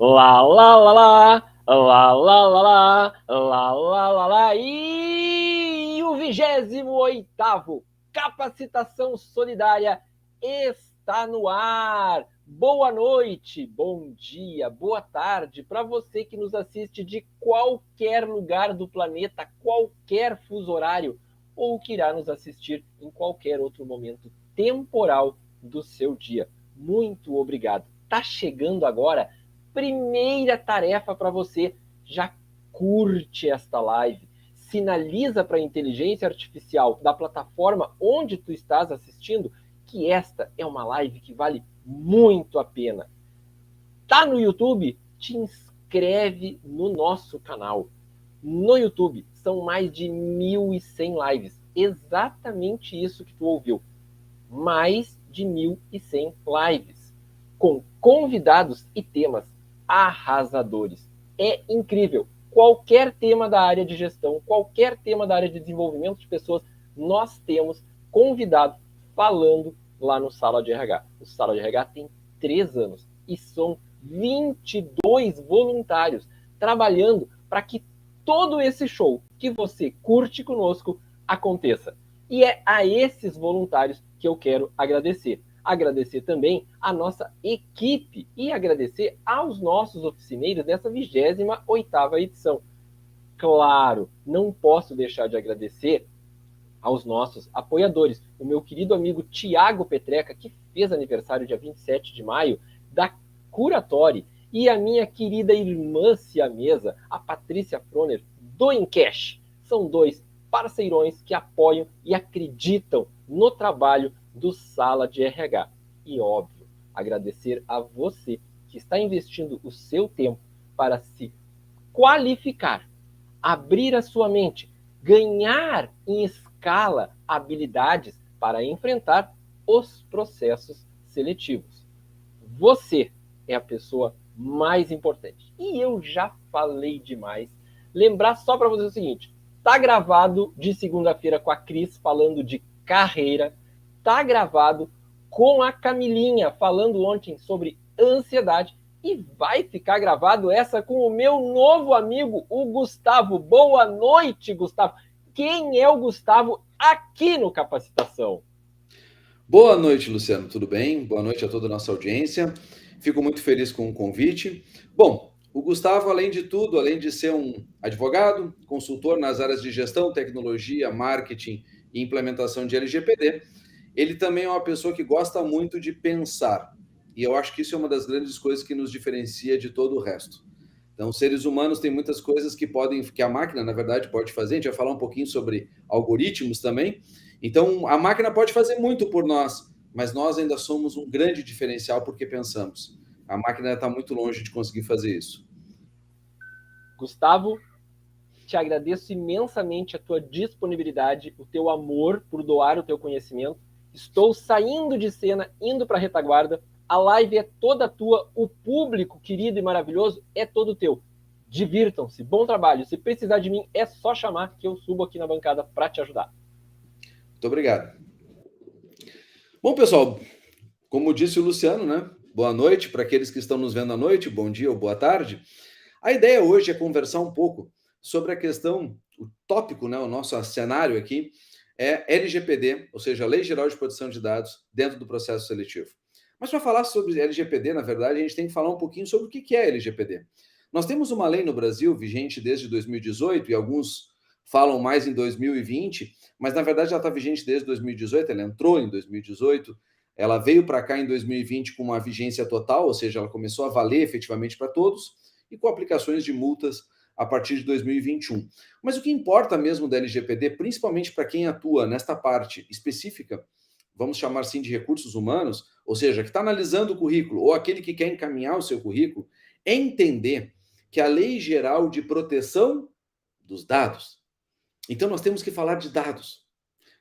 Lá, lá, lá, lá, lá, lá, lá, lá, lá, lá, lá, lá, e o 28º Capacitação Solidária está no ar. Boa noite, bom dia, boa tarde para você que nos assiste de qualquer lugar do planeta, qualquer fuso horário, ou que irá nos assistir em qualquer outro momento temporal do seu dia. Muito obrigado. Tá chegando agora. Primeira tarefa para você, já curte esta live, sinaliza para a inteligência artificial da plataforma onde tu estás assistindo que esta é uma live que vale muito a pena. Tá no YouTube? Te inscreve no nosso canal. No YouTube são mais de 1.100 lives, exatamente isso que tu ouviu. Mais de 1.100 lives, com convidados e temas arrasadores. É incrível. Qualquer tema da área de gestão, qualquer tema da área de desenvolvimento de pessoas, nós temos convidados falando lá no Sala de RH. O Sala de RH tem 3 anos e são 22 voluntários trabalhando para que todo esse show que você curte conosco aconteça. E é a esses voluntários que eu quero agradecer. Agradecer também a nossa equipe e agradecer aos nossos oficineiros dessa 28ª edição. Claro, não posso deixar de agradecer aos nossos apoiadores. O meu querido amigo Tiago Petreca, que fez aniversário dia 27 de maio, da Curatori, e a minha querida irmã siamesa, a Patrícia Froner, do Encash. São dois parceirões que apoiam e acreditam no trabalho do Sala de RH. E, óbvio, agradecer a você que está investindo o seu tempo para se qualificar, abrir a sua mente, ganhar em escala habilidades para enfrentar os processos seletivos. Você é a pessoa mais importante. E eu já falei demais. Lembrar só para você o seguinte: tá gravado de segunda-feira com a Cris falando de carreira, tá gravado com a Camilinha falando ontem sobre ansiedade e vai ficar gravado essa com o meu novo amigo, o Gustavo. Boa noite, Gustavo. Quem é o Gustavo aqui no Capacitação? Boa noite, Luciano, tudo bem? Boa noite a toda a nossa audiência. Fico muito feliz com o convite. Bom, o Gustavo, além de tudo, além de ser um advogado, consultor nas áreas de gestão, tecnologia, marketing e implementação de LGPD, ele também é uma pessoa que gosta muito de pensar. E eu acho que isso é uma das grandes coisas que nos diferencia de todo o resto. Então, seres humanos têm muitas coisas que a máquina, na verdade, pode fazer. A gente vai falar um pouquinho sobre algoritmos também. Então, a máquina pode fazer muito por nós, mas nós ainda somos um grande diferencial porque pensamos. A máquina está muito longe de conseguir fazer isso. Gustavo, te agradeço imensamente a tua disponibilidade, o teu amor por doar o teu conhecimento. Estou saindo de cena, indo para a retaguarda. A live é toda tua, o público querido e maravilhoso é todo teu. Divirtam-se, bom trabalho. Se precisar de mim, é só chamar que eu subo aqui na bancada para te ajudar. Muito obrigado. Bom, pessoal, como disse o Luciano, né? Boa noite para aqueles que estão nos vendo à noite, bom dia ou boa tarde. A ideia hoje é conversar um pouco sobre a questão, o tópico, né, o nosso cenário aqui é LGPD, ou seja, a Lei Geral de Proteção de Dados, dentro do processo seletivo. Mas para falar sobre LGPD, na verdade, a gente tem que falar um pouquinho sobre o que é LGPD. Nós temos uma lei no Brasil vigente desde 2018 e alguns falam mais em 2020, mas na verdade ela está vigente desde 2018, ela entrou em 2018, ela veio para cá em 2020 com uma vigência total, ou seja, ela começou a valer efetivamente para todos, e com aplicações de multas a partir de 2021. Mas o que importa mesmo da LGPD, principalmente para quem atua nesta parte específica, vamos chamar assim de recursos humanos, ou seja, que está analisando o currículo, ou aquele que quer encaminhar o seu currículo, é entender que a Lei Geral de Proteção dos Dados. Então nós temos que falar de dados.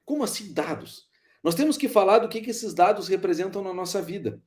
Como assim dados? Nós temos que falar do que esses dados representam na nossa vida.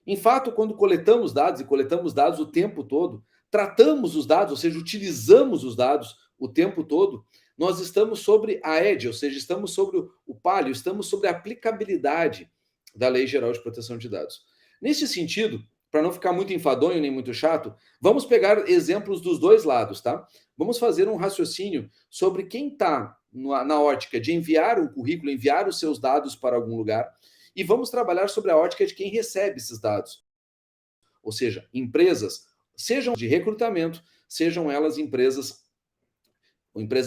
Em fato, quando coletamos dados, e coletamos dados o tempo todo, tratamos os dados, ou seja, utilizamos os dados o tempo todo, nós estamos sobre a ED, ou seja, estamos sobre o palio, estamos sobre a aplicabilidade da Lei Geral de Proteção de Dados. Nesse sentido, para não ficar muito enfadonho nem muito chato, vamos pegar exemplos dos dois lados, tá? Vamos fazer um raciocínio sobre quem está na ótica de enviar um currículo, enviar os seus dados para algum lugar, e vamos trabalhar sobre a ótica de quem recebe esses dados. Ou seja, empresas, sejam de recrutamento, sejam elas empresas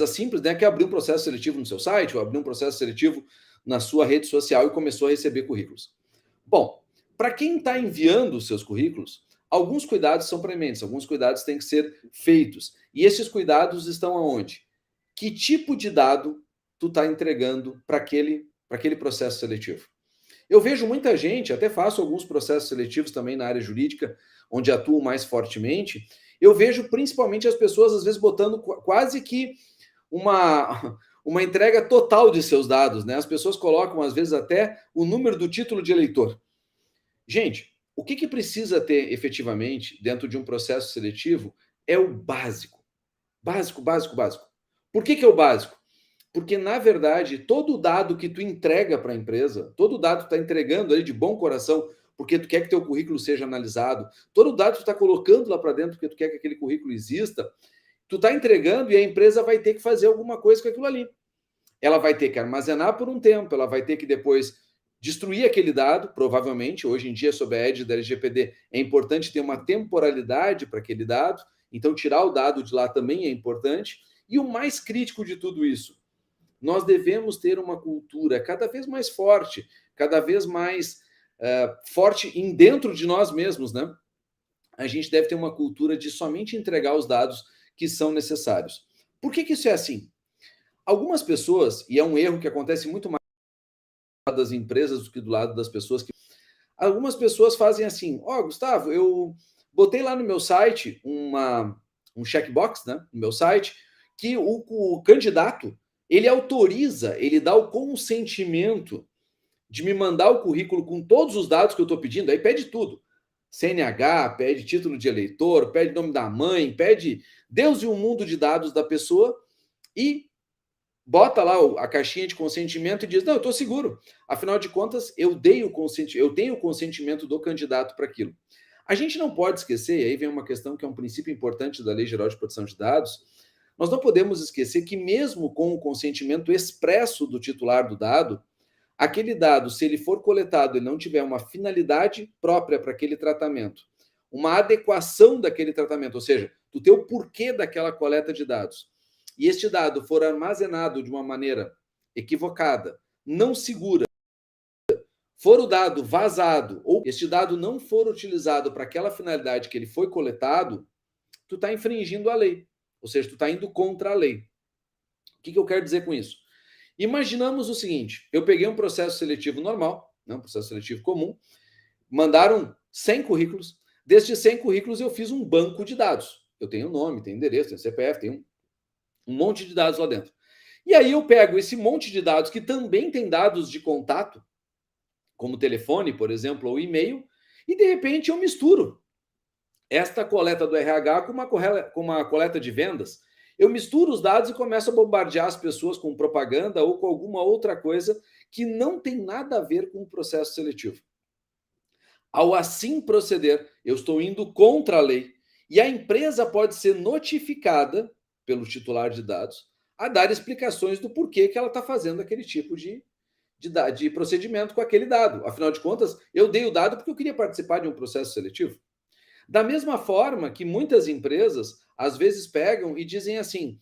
simples, né, que abriu um processo seletivo no seu site, ou abriu um processo seletivo na sua rede social e começou a receber currículos. Bom, para quem está enviando os seus currículos, alguns cuidados são prementes, alguns cuidados têm que ser feitos. E esses cuidados estão aonde? Que tipo de dado tu está entregando para aquele processo seletivo? Eu vejo muita gente, até faço alguns processos seletivos também na área jurídica, onde atuo mais fortemente, eu vejo principalmente as pessoas, às vezes, botando quase que uma entrega total de seus dados, né? As pessoas colocam, às vezes, até o número do título de eleitor. Gente, o que precisa ter efetivamente dentro de um processo seletivo é o básico. Básico, básico, básico. Por que é o básico? Porque, na verdade, todo dado que tu entrega para a empresa, todo dado que tu está entregando ali de bom coração, porque tu quer que teu currículo seja analisado, todo dado que tu está colocando lá para dentro porque tu quer que aquele currículo exista, tu está entregando e a empresa vai ter que fazer alguma coisa com aquilo ali. Ela vai ter que armazenar por um tempo, ela vai ter que depois destruir aquele dado, provavelmente. Hoje em dia, sob a égide da LGPD, é importante ter uma temporalidade para aquele dado, então tirar o dado de lá também é importante. E o mais crítico de tudo isso, nós devemos ter uma cultura cada vez mais forte, cada vez mais forte dentro de nós mesmos, né? A gente deve ter uma cultura de somente entregar os dados que são necessários. Por que isso é assim? Algumas pessoas, e é um erro que acontece muito mais das empresas do que do lado das pessoas, algumas pessoas fazem assim, Gustavo, eu botei lá no meu site um checkbox, né, no meu site, que o candidato, ele autoriza, ele dá o consentimento de me mandar o currículo com todos os dados que eu estou pedindo, aí pede tudo. CNH, pede título de eleitor, pede nome da mãe, pede Deus e um mundo de dados da pessoa e bota lá a caixinha de consentimento e diz, não, eu estou seguro. Afinal de contas, eu tenho o consentimento do candidato para aquilo. A gente não pode esquecer, e aí vem uma questão que é um princípio importante da Lei Geral de Proteção de Dados, nós não podemos esquecer que mesmo com o consentimento expresso do titular do dado, aquele dado, se ele for coletado e não tiver uma finalidade própria para aquele tratamento, uma adequação daquele tratamento, ou seja, do teu porquê daquela coleta de dados, e este dado for armazenado de uma maneira equivocada, não segura, for o dado vazado, ou este dado não for utilizado para aquela finalidade que ele foi coletado, tu está infringindo a lei. Ou seja, tu está indo contra a lei. O que eu quero dizer com isso? Imaginamos o seguinte, eu peguei um processo seletivo normal, um processo seletivo comum, mandaram 100 currículos, destes 100 currículos eu fiz um banco de dados. Eu tenho nome, tenho endereço, tenho CPF, tenho um monte de dados lá dentro. E aí eu pego esse monte de dados, que também tem dados de contato, como telefone, por exemplo, ou e-mail, e de repente eu misturo esta coleta do RH com uma coleta de vendas. Eu misturo os dados e começo a bombardear as pessoas com propaganda ou com alguma outra coisa que não tem nada a ver com o processo seletivo. Ao assim proceder, eu estou indo contra a lei e a empresa pode ser notificada pelo titular de dados a dar explicações do porquê que ela está fazendo aquele tipo de procedimento com aquele dado. Afinal de contas, eu dei o dado porque eu queria participar de um processo seletivo. Da mesma forma que muitas empresas, às vezes, pegam e dizem assim,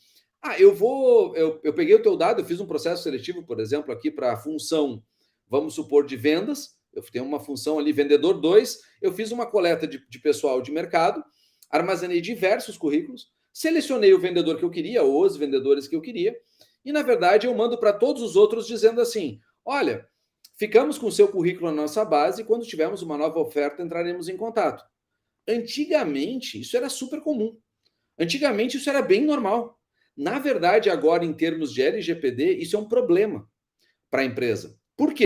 eu peguei o teu dado, eu fiz um processo seletivo, por exemplo, aqui para a função, vamos supor, de vendas, eu tenho uma função ali, vendedor 2, eu fiz uma coleta de pessoal de mercado, armazenei diversos currículos, selecionei o vendedor que eu queria, ou os vendedores que eu queria, e, na verdade, eu mando para todos os outros dizendo assim, olha, ficamos com o seu currículo na nossa base e quando tivermos uma nova oferta, entraremos em contato. Antigamente, isso era super comum. Antigamente, isso era bem normal. Na verdade, agora, em termos de LGPD, isso é um problema para a empresa. Por quê?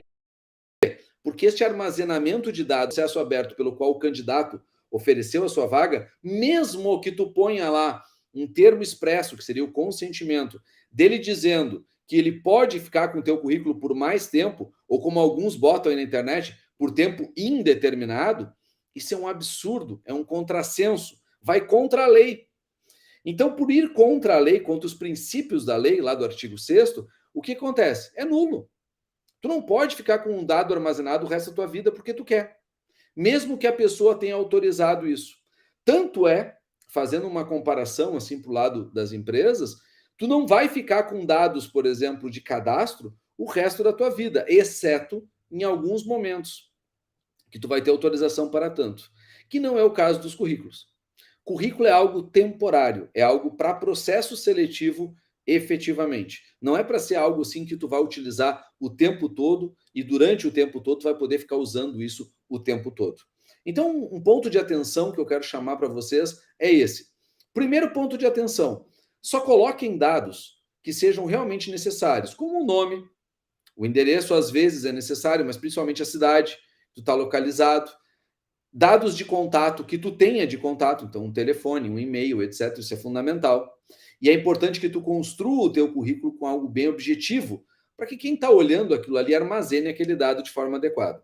Porque este armazenamento de dados, acesso aberto pelo qual o candidato ofereceu a sua vaga, mesmo que tu ponha lá um termo expresso, que seria o consentimento, dele dizendo que ele pode ficar com o teu currículo por mais tempo, ou como alguns botam aí na internet, por tempo indeterminado, Isso é um absurdo, é um contrassenso, vai contra a lei. Então, por ir contra a lei, contra os princípios da lei, lá do artigo 6º, o que acontece? É nulo. Tu não pode ficar com um dado armazenado o resto da tua vida porque tu quer, mesmo que a pessoa tenha autorizado isso. Tanto é, fazendo uma comparação assim para o lado das empresas, tu não vai ficar com dados, por exemplo, de cadastro o resto da tua vida, exceto em alguns momentos que tu vai ter autorização para tanto, que não é o caso dos currículos. Currículo é algo temporário, é algo para processo seletivo efetivamente. Não é para ser algo assim que tu vai utilizar o tempo todo e durante o tempo todo tu vai poder ficar usando isso o tempo todo. Então, um ponto de atenção que eu quero chamar para vocês é esse. Primeiro ponto de atenção, só coloquem dados que sejam realmente necessários, como o nome, o endereço às vezes é necessário, mas principalmente a cidade, tu está localizado, dados de contato que tu tenha de contato, então um telefone, um e-mail, etc. Isso é fundamental. E é importante que tu construa o teu currículo com algo bem objetivo, para que quem está olhando aquilo ali armazene aquele dado de forma adequada.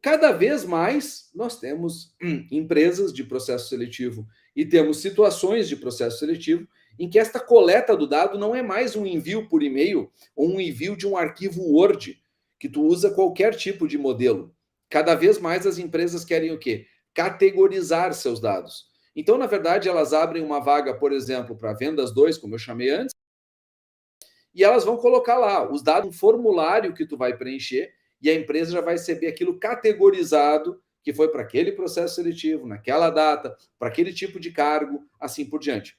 Cada vez mais nós temos empresas de processo seletivo e temos situações de processo seletivo em que esta coleta do dado não é mais um envio por e-mail ou um envio de um arquivo Word, que tu usa qualquer tipo de modelo. Cada vez mais as empresas querem o quê? Categorizar seus dados. Então, na verdade, elas abrem uma vaga, por exemplo, para vendas 2, como eu chamei antes, e elas vão colocar lá os dados, um formulário que tu vai preencher, e a empresa já vai receber aquilo categorizado, que foi para aquele processo seletivo, naquela data, para aquele tipo de cargo, assim por diante.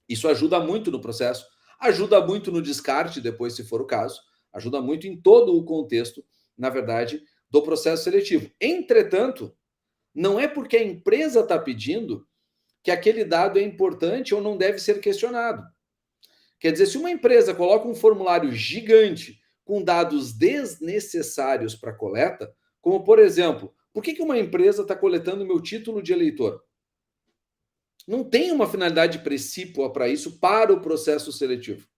Isso ajuda muito no processo, ajuda muito no descarte, depois, se for o caso, ajuda muito em todo o contexto, na verdade, do processo seletivo. Entretanto, não é porque a empresa está pedindo que aquele dado é importante ou não deve ser questionado. Quer dizer, se uma empresa coloca um formulário gigante com dados desnecessários para coleta, como, por exemplo, por que uma empresa está coletando meu título de eleitor? Não tem uma finalidade precípua para isso, para o processo seletivo.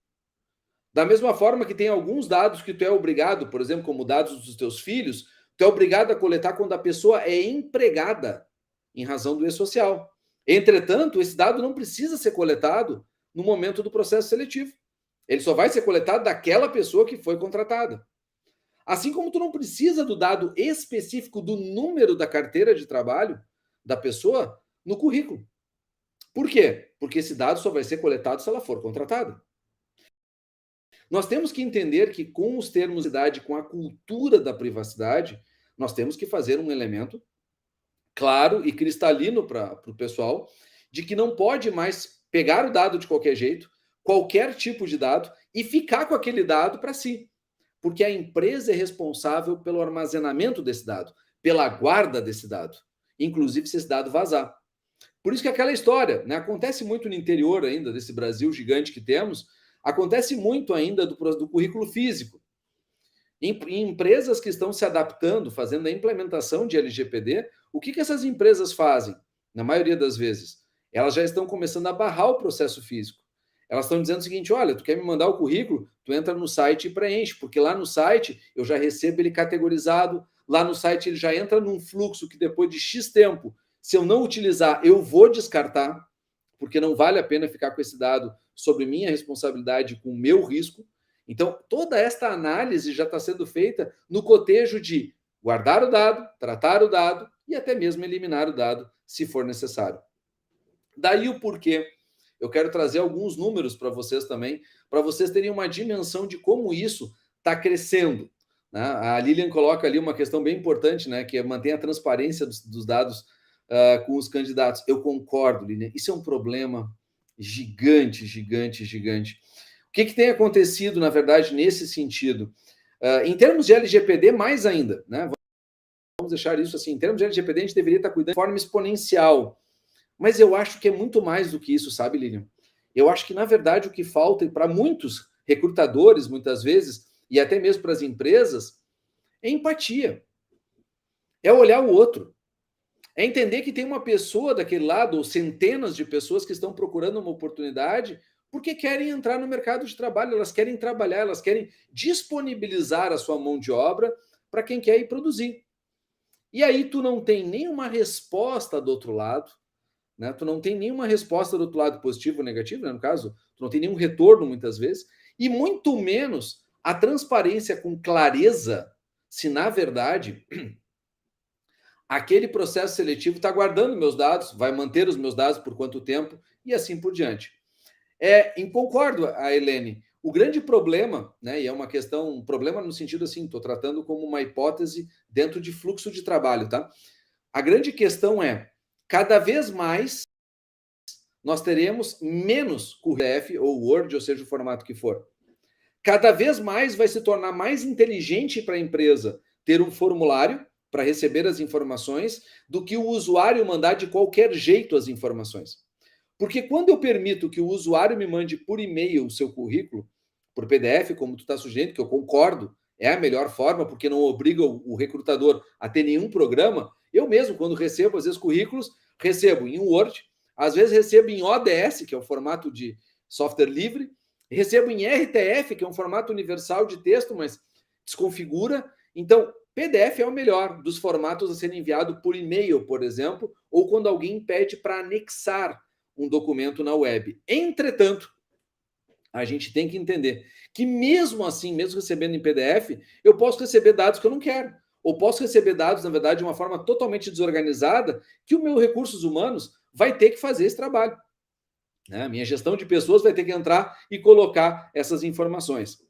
Da mesma forma que tem alguns dados que tu é obrigado, por exemplo, como dados dos teus filhos, tu é obrigado a coletar quando a pessoa é empregada, em razão do e-social. Entretanto, esse dado não precisa ser coletado no momento do processo seletivo. Ele só vai ser coletado daquela pessoa que foi contratada. Assim como tu não precisa do dado específico do número da carteira de trabalho da pessoa no currículo. Por quê? Porque esse dado só vai ser coletado se ela for contratada. Nós temos que entender que com os termos de idade, com a cultura da privacidade, nós temos que fazer um elemento claro e cristalino para o pessoal, de que não pode mais pegar o dado de qualquer jeito, qualquer tipo de dado, e ficar com aquele dado para si. Porque a empresa é responsável pelo armazenamento desse dado, pela guarda desse dado, inclusive se esse dado vazar. Por isso que aquela história, né, acontece muito no interior ainda desse Brasil gigante que temos, acontece muito ainda do currículo físico. Em empresas que estão se adaptando, fazendo a implementação de LGPD, o que essas empresas fazem? Na maioria das vezes, elas já estão começando a barrar o processo físico. Elas estão dizendo o seguinte: olha, tu quer me mandar o currículo? Tu entra no site e preenche, porque lá no site eu já recebo ele categorizado, lá no site ele já entra num fluxo que depois de X tempo, se eu não utilizar, eu vou descartar, porque não vale a pena ficar com esse dado sobre minha responsabilidade, com o meu risco. Então, toda esta análise já está sendo feita no cotejo de guardar o dado, tratar o dado e até mesmo eliminar o dado, se for necessário. Daí o porquê. Eu quero trazer alguns números para vocês também, para vocês terem uma dimensão de como isso está crescendo. Né? A Lilian coloca ali uma questão bem importante, né, que é manter a transparência dos dados com os candidatos. Eu concordo, Lilian. Isso é um problema gigante, gigante, gigante. O que tem acontecido, na verdade, nesse sentido? Em termos de LGPD, mais ainda, né? Vamos deixar isso assim. Em termos de LGPD, a gente deveria estar cuidando de forma exponencial. Mas eu acho que é muito mais do que isso, sabe, Lilian? Eu acho que, na verdade, o que falta para muitos recrutadores, muitas vezes, e até mesmo para as empresas, é empatia. É olhar o outro. É entender que tem uma pessoa daquele lado, ou centenas de pessoas que estão procurando uma oportunidade porque querem entrar no mercado de trabalho, elas querem trabalhar, elas querem disponibilizar a sua mão de obra para quem quer ir produzir. E aí tu não tem nenhuma resposta do outro lado, né? Tu não tem nenhuma resposta do outro lado, positivo ou negativo, né? No caso, tu não tem nenhum retorno muitas vezes, e muito menos a transparência com clareza, se na verdade aquele processo seletivo está guardando meus dados, vai manter os meus dados por quanto tempo e assim por diante. Concordo, a Helene. O grande problema, né, e é uma questão, um problema no sentido assim, estou tratando como uma hipótese dentro de fluxo de trabalho, tá? A grande questão é, cada vez mais nós teremos menos PDF ou Word, ou seja, o formato que for. Cada vez mais vai se tornar mais inteligente para a empresa ter um formulário para receber as informações do que o usuário mandar de qualquer jeito as informações. Porque quando eu permito que o usuário me mande por e-mail o seu currículo, por PDF, como tu está sugerindo, que eu concordo, é a melhor forma, porque não obriga o recrutador a ter nenhum programa. Eu mesmo, quando recebo, às vezes, currículos, recebo em Word, às vezes recebo em ODS, que é o formato de software livre, recebo em RTF, que é um formato universal de texto, mas desconfigura. Então, PDF é o melhor dos formatos a serem enviado por e-mail, por exemplo, ou quando alguém pede para anexar um documento na web. Entretanto, a gente tem que entender que mesmo assim, mesmo recebendo em PDF, eu posso receber dados que eu não quero. Ou posso receber dados, na verdade, de uma forma totalmente desorganizada, que o meu recursos humanos vai ter que fazer esse trabalho. Né? A minha gestão de pessoas vai ter que entrar e colocar essas informações.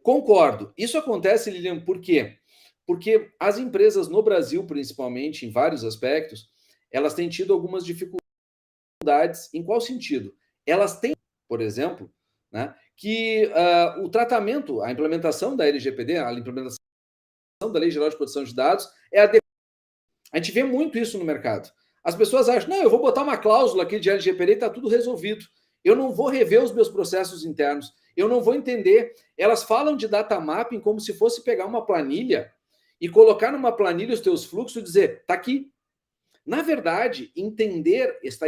Concordo. Isso acontece, Lilian, por quê? Porque as empresas no Brasil, principalmente, em vários aspectos, elas têm tido algumas dificuldades. Em qual sentido? Elas têm, por exemplo, né, que o tratamento, a implementação da LGPD, a implementação da Lei Geral de Proteção de Dados, a gente vê muito isso no mercado. As pessoas acham, não, eu vou botar uma cláusula aqui de LGPD e está tudo resolvido. Eu não vou rever os meus processos internos. Eu não vou entender. Elas falam de data mapping como se fosse pegar uma planilha e colocar numa planilha os teus fluxos e dizer, tá aqui. Na verdade, entender esta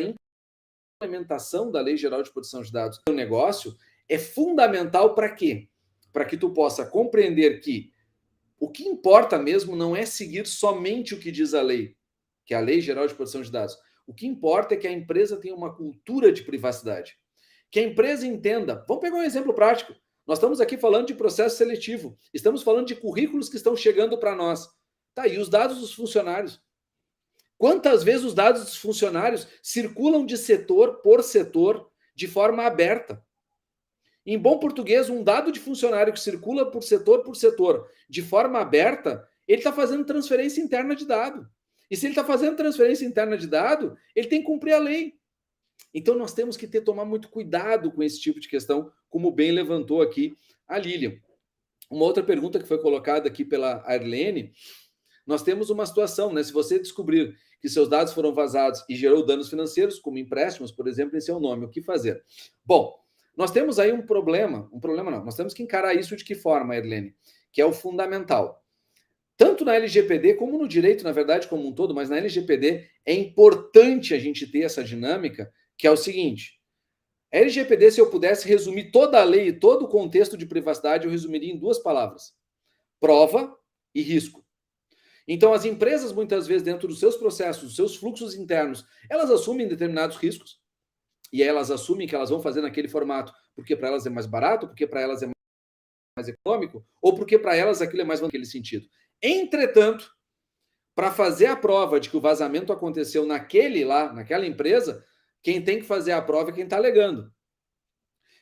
implementação da Lei Geral de Proteção de Dados no negócio é fundamental para quê? Para que tu possa compreender que o que importa mesmo não é seguir somente o que diz a lei, que é a Lei Geral de Proteção de Dados. O que importa é que a empresa tenha uma cultura de privacidade. Que a empresa entenda. Vamos pegar um exemplo prático. Nós estamos aqui falando de processo seletivo. Estamos falando de currículos que estão chegando para nós. Tá, e os dados dos funcionários? Quantas vezes os dados dos funcionários circulam de setor por setor de forma aberta? Em bom português, um dado de funcionário que circula por setor, de forma aberta, ele está fazendo transferência interna de dado. E se ele está fazendo transferência interna de dado, ele tem que cumprir a lei. Então, nós temos que tomar muito cuidado com esse tipo de questão, como bem levantou aqui a Lilian. Uma outra pergunta que foi colocada aqui pela Arlene, nós temos uma situação, né? Se você descobrir que seus dados foram vazados e gerou danos financeiros, como empréstimos, por exemplo, em seu nome, o que fazer? Bom, nós temos aí um problema não, nós temos que encarar isso de que forma, Arlene? Que é o fundamental. Tanto na LGPD como no direito, na verdade, como um todo, mas na LGPD é importante a gente ter essa dinâmica, que é o seguinte: a LGPD, se eu pudesse resumir toda a lei e todo o contexto de privacidade, eu resumiria em 2 palavras: prova e risco. Então, as empresas, muitas vezes, dentro dos seus processos, dos seus fluxos internos, elas assumem determinados riscos, e aí elas assumem que elas vão fazer naquele formato porque para elas é mais barato, porque para elas é mais econômico, ou porque para elas aquilo é mais naquele sentido. Entretanto, para fazer a prova de que o vazamento aconteceu naquela empresa, quem tem que fazer a prova é quem está alegando.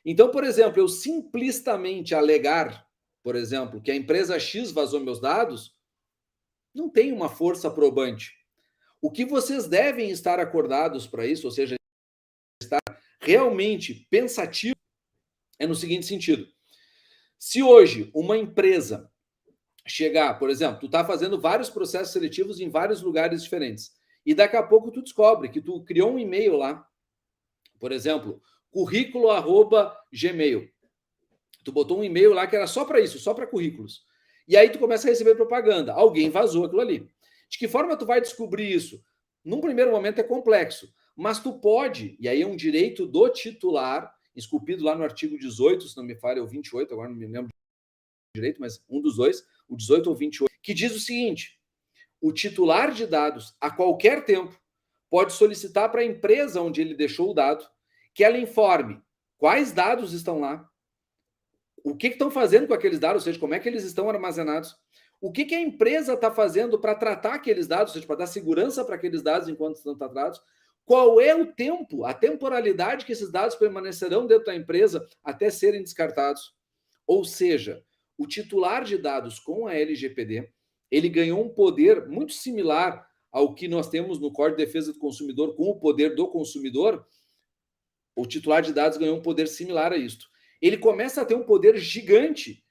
Então, por exemplo, eu simplesmente alegar, por exemplo, que a empresa X vazou meus dados, não tem uma força probante. O que vocês devem estar acordados para isso, ou seja, estar realmente pensativo, é no seguinte sentido: se hoje uma empresa chegar, por exemplo, tu está fazendo vários processos seletivos em vários lugares diferentes, e daqui a pouco tu descobre que tu criou um e-mail lá, por exemplo, currículo@gmail. Tu botou um e-mail lá que era só para isso, só para currículos. E aí tu começa a receber propaganda. Alguém vazou aquilo ali. De que forma tu vai descobrir isso? Num primeiro momento é complexo, mas tu pode, e aí é um direito do titular, esculpido lá no artigo 18, se não me falha, ou 28, agora não me lembro direito, mas um dos dois, o 18 ou 28, que diz o seguinte: o titular de dados, a qualquer tempo, pode solicitar para a empresa onde ele deixou o dado que ela informe quais dados estão lá, o que estão fazendo com aqueles dados, ou seja, como é que eles estão armazenados, o que a empresa está fazendo para tratar aqueles dados, ou seja, para dar segurança para aqueles dados enquanto estão tratados, qual é o tempo, a temporalidade que esses dados permanecerão dentro da empresa até serem descartados. Ou seja, o titular de dados com a LGPD, ele ganhou um poder muito similar ao que nós temos no Código de Defesa do Consumidor com o poder do consumidor. O titular de dados ganhou um poder similar a isto. Ele começa a ter um poder gigante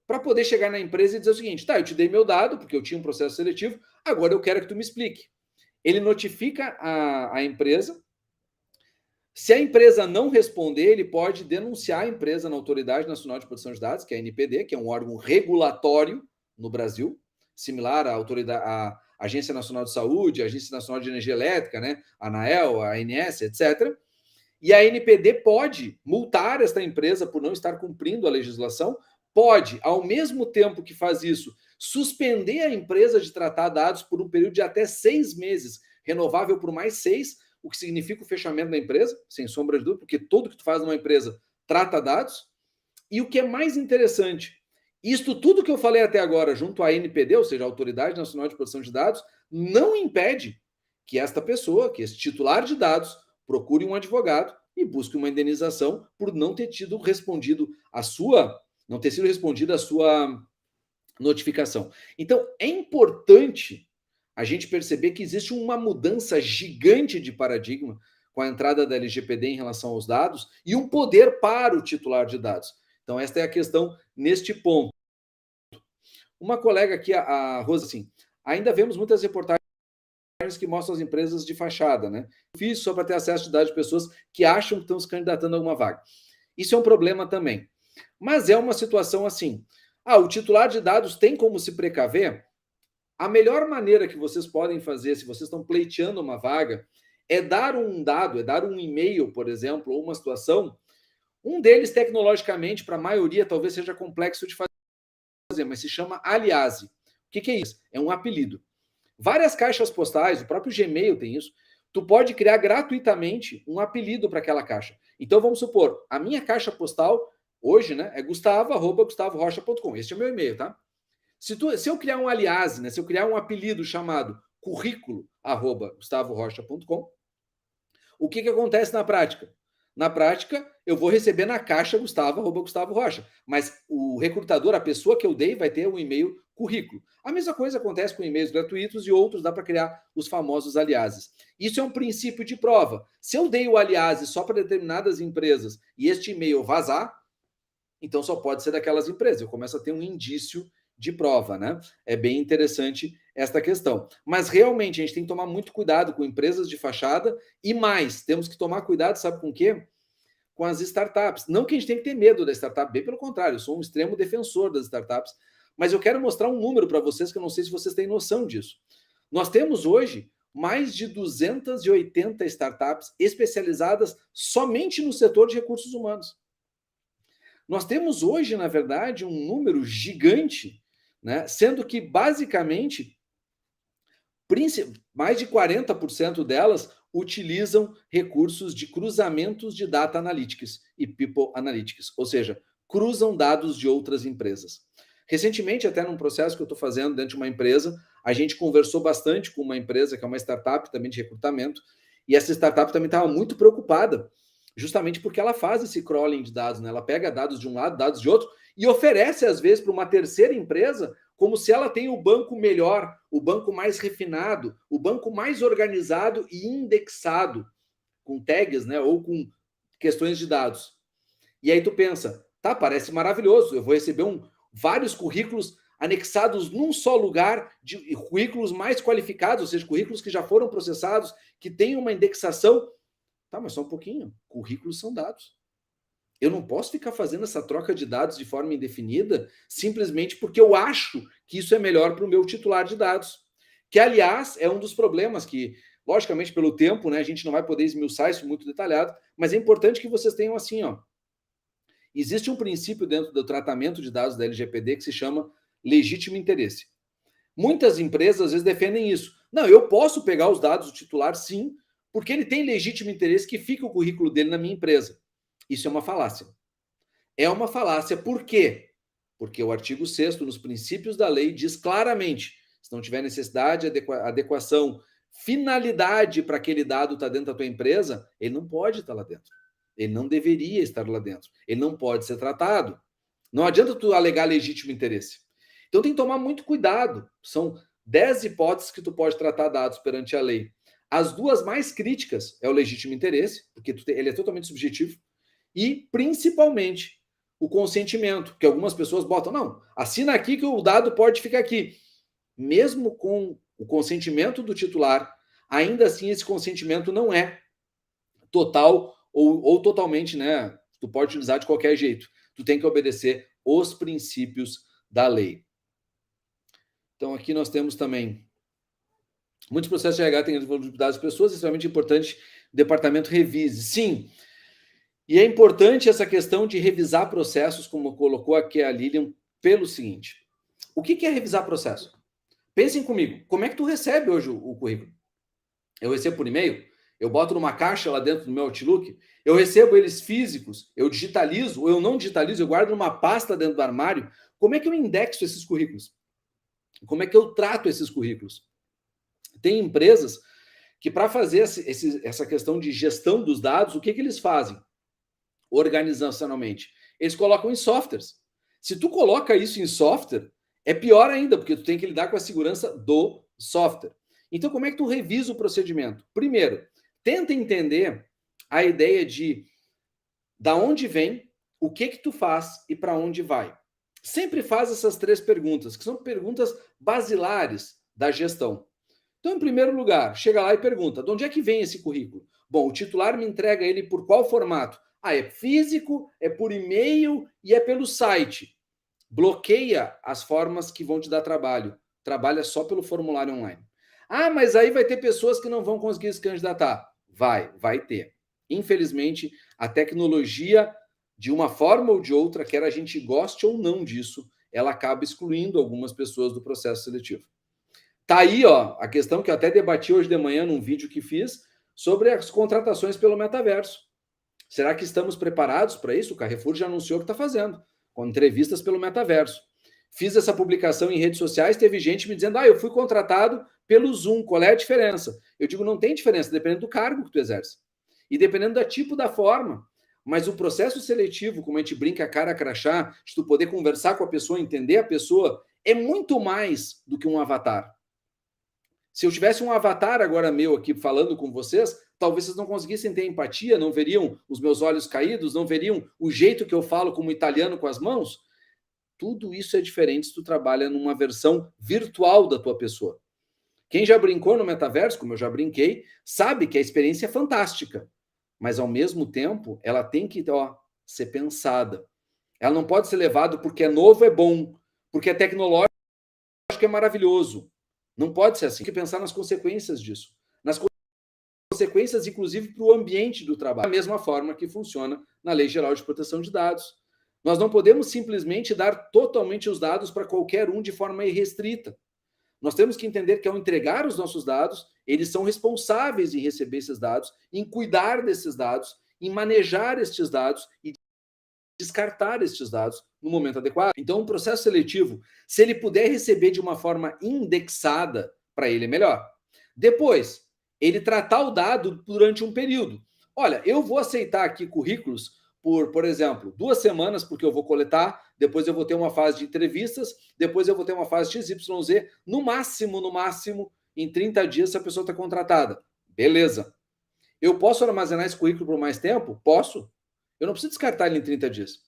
para poder chegar na empresa e dizer o seguinte: tá, eu te dei meu dado, porque eu tinha um processo seletivo, agora eu quero que tu me explique. Ele notifica a empresa. Se a empresa não responder, ele pode denunciar a empresa na Autoridade Nacional de Proteção de Dados, que é a ANPD, que é um órgão regulatório no Brasil, similar à Agência Nacional de Saúde, a Agência Nacional de Energia Elétrica, né, a ANAEL, a ANS, etc. E a ANPD pode multar esta empresa por não estar cumprindo a legislação, pode, ao mesmo tempo que faz isso, suspender a empresa de tratar dados por um período de até 6 meses, renovável por mais 6, o que significa o fechamento da empresa, sem sombra de dúvida, porque tudo que tu faz numa empresa trata dados. E o que é mais interessante, isto tudo que eu falei até agora, junto à ANPD, ou seja, a Autoridade Nacional de Proteção de Dados, não impede que esta pessoa, que esse titular de dados, procure um advogado e busque uma indenização por não ter sido respondida a sua notificação. Então, é importante a gente perceber que existe uma mudança gigante de paradigma com a entrada da LGPD em relação aos dados e um poder para o titular de dados. Então, esta é a questão neste ponto. Uma colega aqui, a Rosa, assim, ainda vemos muitas reportagens que mostram as empresas de fachada, né? Fiz só para ter acesso a dados de pessoas que acham que estão se candidatando a alguma vaga. Isso é um problema também. Mas é uma situação assim. O titular de dados tem como se precaver? A melhor maneira que vocês podem fazer, se vocês estão pleiteando uma vaga, é dar um dado, é dar um e-mail, por exemplo, ou uma situação. Um deles, tecnologicamente, para a maioria, talvez seja complexo de fazer, mas se chama aliase. O que é isso? É um apelido. Várias caixas postais, o próprio Gmail tem isso. Tu pode criar gratuitamente um apelido para aquela caixa. Então, vamos supor, a minha caixa postal, hoje, né, é gustavo@gustavorocha.com. Este é o meu e-mail, tá? Se eu criar um aliase, né, se eu criar um apelido chamado currículo@gustavorocha.com, o que acontece na prática? Na prática, eu vou receber na caixa gustavo@gustavorocha, mas o recrutador, a pessoa que eu dei, vai ter um e-mail currículo. A mesma coisa acontece com e-mails gratuitos e outros, dá para criar os famosos aliases. Isso é um princípio de prova. Se eu dei o aliase só para determinadas empresas e este e-mail vazar, então só pode ser daquelas empresas. Eu começo a ter um indício de prova, né? É bem interessante esta questão. Mas realmente a gente tem que tomar muito cuidado com empresas de fachada e mais, temos que tomar cuidado, sabe com o quê? Com as startups. Não que a gente tenha que ter medo da startup, bem pelo contrário, eu sou um extremo defensor das startups, mas eu quero mostrar um número para vocês que eu não sei se vocês têm noção disso. Nós temos hoje mais de 280 startups especializadas somente no setor de recursos humanos. Nós temos hoje, na verdade, um número gigante, né? Sendo que, basicamente, mais de 40% delas utilizam recursos de cruzamentos de data analytics e people analytics, ou seja, cruzam dados de outras empresas. Recentemente, até num processo que eu estou fazendo dentro de uma empresa, a gente conversou bastante com uma empresa que é uma startup também de recrutamento, e essa startup também estava muito preocupada, justamente porque ela faz esse crawling de dados, né? Ela pega dados de um lado, dados de outro, e oferece, às vezes, para uma terceira empresa, como se ela tem o banco melhor, o banco mais refinado, o banco mais organizado e indexado, com tags, né? Ou com questões de dados. E aí tu pensa, tá, parece maravilhoso, eu vou receber vários currículos anexados num só lugar, de currículos mais qualificados, ou seja, currículos que já foram processados, que têm uma indexação. Tá, mas só um pouquinho. Currículos são dados. Eu não posso ficar fazendo essa troca de dados de forma indefinida simplesmente porque eu acho que isso é melhor para o meu titular de dados. Que, aliás, é um dos problemas que, logicamente, pelo tempo, né, a gente não vai poder esmiuçar isso muito detalhado, mas é importante que vocês tenham assim, ó. Existe um princípio dentro do tratamento de dados da LGPD que se chama legítimo interesse. Muitas empresas às vezes defendem isso. Não, eu posso pegar os dados do titular, sim, porque ele tem legítimo interesse que fique o currículo dele na minha empresa. Isso é uma falácia. É uma falácia por quê? Porque o artigo 6º, nos princípios da lei, diz claramente, se não tiver necessidade, adequação, finalidade para aquele dado estar dentro da tua empresa, ele não pode estar lá dentro. Ele não deveria estar lá dentro. Ele não pode ser tratado. Não adianta tu alegar legítimo interesse. Então tem que tomar muito cuidado. São 10 hipóteses que tu pode tratar dados perante a lei. As duas mais críticas é o legítimo interesse, porque ele é totalmente subjetivo, e principalmente o consentimento, que algumas pessoas botam, não, assina aqui que o dado pode ficar aqui. Mesmo com o consentimento do titular, ainda assim esse consentimento não é total ou totalmente, né? Tu pode utilizar de qualquer jeito. Tu tem que obedecer os princípios da lei. Então aqui nós temos também muitos processos de RH têm desenvolvido dados das pessoas, é extremamente importante o departamento revise. Sim, e é importante essa questão de revisar processos, como colocou aqui a Lilian, pelo seguinte. O que é revisar processo? Pensem comigo, como é que tu recebe hoje o currículo? Eu recebo por e-mail? Eu boto numa caixa lá dentro do meu Outlook? Eu recebo eles físicos? Eu digitalizo? Ou eu não digitalizo? Eu guardo numa pasta dentro do armário? Como é que eu indexo esses currículos? Como é que eu trato esses currículos? Tem empresas que, para fazer essa questão de gestão dos dados, o que eles fazem? Organizacionalmente, eles colocam em softwares. Se tu coloca isso em software, é pior ainda, porque tu tem que lidar com a segurança do software. Então, como é que tu revisa o procedimento? Primeiro, tenta entender a ideia de da onde vem, o que tu faz e para onde vai. Sempre faz essas 3 perguntas, que são perguntas basilares da gestão. Então, em primeiro lugar, chega lá e pergunta, de onde é que vem esse currículo? Bom, o titular me entrega ele por qual formato? Ah, é físico, é por e-mail e é pelo site. Bloqueia as formas que vão te dar trabalho. Trabalha só pelo formulário online. Ah, mas aí vai ter pessoas que não vão conseguir se candidatar. Vai ter. Infelizmente, a tecnologia, de uma forma ou de outra, quer a gente goste ou não disso, ela acaba excluindo algumas pessoas do processo seletivo. Tá aí, ó, a questão que eu até debati hoje de manhã num vídeo que fiz sobre as contratações pelo metaverso. Será que estamos preparados para isso? O Carrefour já anunciou que está fazendo, com entrevistas pelo metaverso. Fiz essa publicação em redes sociais, teve gente me dizendo, eu fui contratado pelo Zoom, qual é a diferença? Eu digo, não tem diferença, dependendo do cargo que tu exerce. E dependendo do tipo da forma. Mas o processo seletivo, como a gente brinca cara a crachá, de tu poder conversar com a pessoa, entender a pessoa, é muito mais do que um avatar. Se eu tivesse um avatar agora meu aqui falando com vocês, talvez vocês não conseguissem ter empatia, não veriam os meus olhos caídos, não veriam o jeito que eu falo como italiano com as mãos. Tudo isso é diferente se tu trabalha numa versão virtual da tua pessoa. Quem já brincou no metaverso, como eu já brinquei, sabe que a experiência é fantástica, mas ao mesmo tempo ela tem que ser pensada. Ela não pode ser levada porque é novo, é bom, porque é tecnológico, é maravilhoso. Não pode ser assim. Tem que pensar nas consequências disso. Nas consequências, inclusive, para o ambiente do trabalho. Da mesma forma que funciona na Lei Geral de Proteção de Dados. Nós não podemos simplesmente dar totalmente os dados para qualquer um de forma irrestrita. Nós temos que entender que, ao entregar os nossos dados, eles são responsáveis em receber esses dados, em cuidar desses dados, em manejar estes dados e descartar estes dados no momento adequado. Então, um processo seletivo, se ele puder receber de uma forma indexada, para ele é melhor. Depois, ele tratar o dado durante um período. Olha, eu vou aceitar aqui currículos por exemplo, 2 semanas, porque eu vou coletar, depois eu vou ter uma fase de entrevistas, depois eu vou ter uma fase XYZ, no máximo, em 30 dias, se a pessoa está contratada. Beleza. Eu posso armazenar esse currículo por mais tempo? Posso. Eu não preciso descartar ele em 30 dias.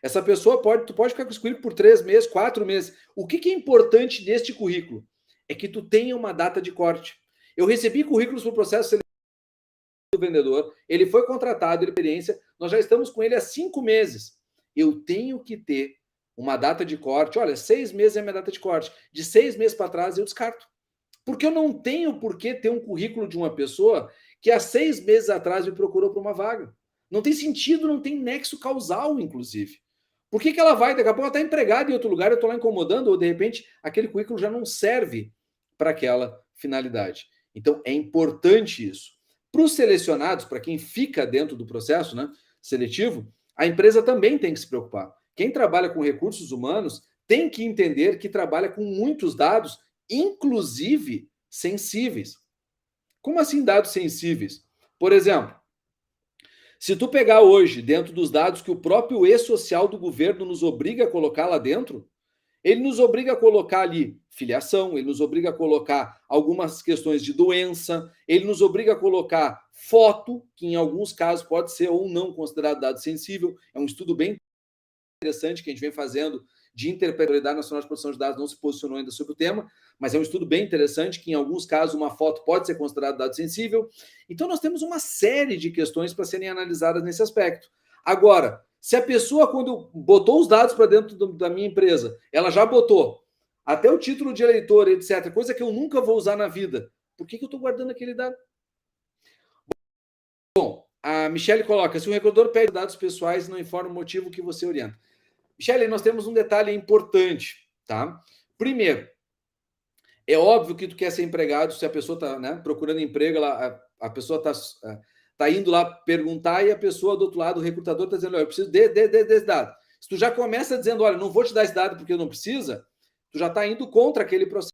Essa pessoa tu pode ficar com esse currículo por 3 meses, 4 meses. O que é importante deste currículo? É que tu tenha uma data de corte. Eu recebi currículos para o processo seletivo do vendedor, ele foi contratado, experiência, nós já estamos com ele há 5 meses. Eu tenho que ter uma data de corte. Olha, 6 meses é a minha data de corte. De 6 meses para trás eu descarto. Porque eu não tenho por que ter um currículo de uma pessoa que há 6 meses atrás me procurou para uma vaga. Não tem sentido, não tem nexo causal, inclusive. Por que ela vai? Daqui a pouco ela está empregada em outro lugar, eu estou lá incomodando, ou de repente aquele currículo já não serve para aquela finalidade. Então é importante isso. Para os selecionados, para quem fica dentro do processo, né, seletivo, a empresa também tem que se preocupar. Quem trabalha com recursos humanos tem que entender que trabalha com muitos dados, inclusive sensíveis. Como assim dados sensíveis? Por exemplo, se tu pegar hoje, dentro dos dados que o próprio e-social do governo nos obriga a colocar lá dentro, ele nos obriga a colocar ali filiação, ele nos obriga a colocar algumas questões de doença, ele nos obriga a colocar foto, que em alguns casos pode ser ou não considerado dado sensível. É um estudo bem interessante que a gente vem fazendo de Interpretação Nacional de Proteção de Dados, não se posicionou ainda sobre o tema, mas é um estudo bem interessante que em alguns casos uma foto pode ser considerada dado sensível. Então nós temos uma série de questões para serem analisadas nesse aspecto. Agora, se a pessoa, quando botou os dados para dentro da minha empresa, ela já botou até o título de eleitor, etc., coisa que eu nunca vou usar na vida, por que eu estou guardando aquele dado? Bom, a Michelle coloca, se o recrutador pede dados pessoais, não informa o motivo que você orienta. Michelle, nós temos um detalhe importante, tá? Primeiro, é óbvio que tu quer ser empregado, se a pessoa está, né, procurando emprego, a pessoa está indo lá perguntar e a pessoa do outro lado, o recrutador está dizendo, eu preciso desse dado. Se tu já começa dizendo, olha, não vou te dar esse dado porque não precisa, tu já está indo contra aquele processo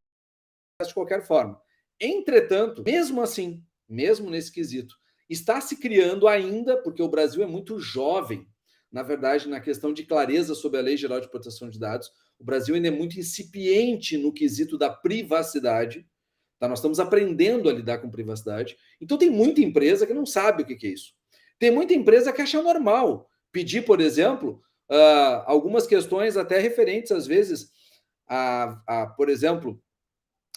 de qualquer forma. Entretanto, mesmo assim, mesmo nesse quesito, está se criando ainda, porque o Brasil é muito jovem, na verdade, na questão de clareza sobre a Lei Geral de Proteção de Dados, o Brasil ainda é muito incipiente no quesito da privacidade, tá? Nós estamos aprendendo a lidar com privacidade. Então tem muita empresa que não sabe o que é isso. Tem muita empresa que acha normal pedir, por exemplo, algumas questões até referentes, às vezes, por exemplo,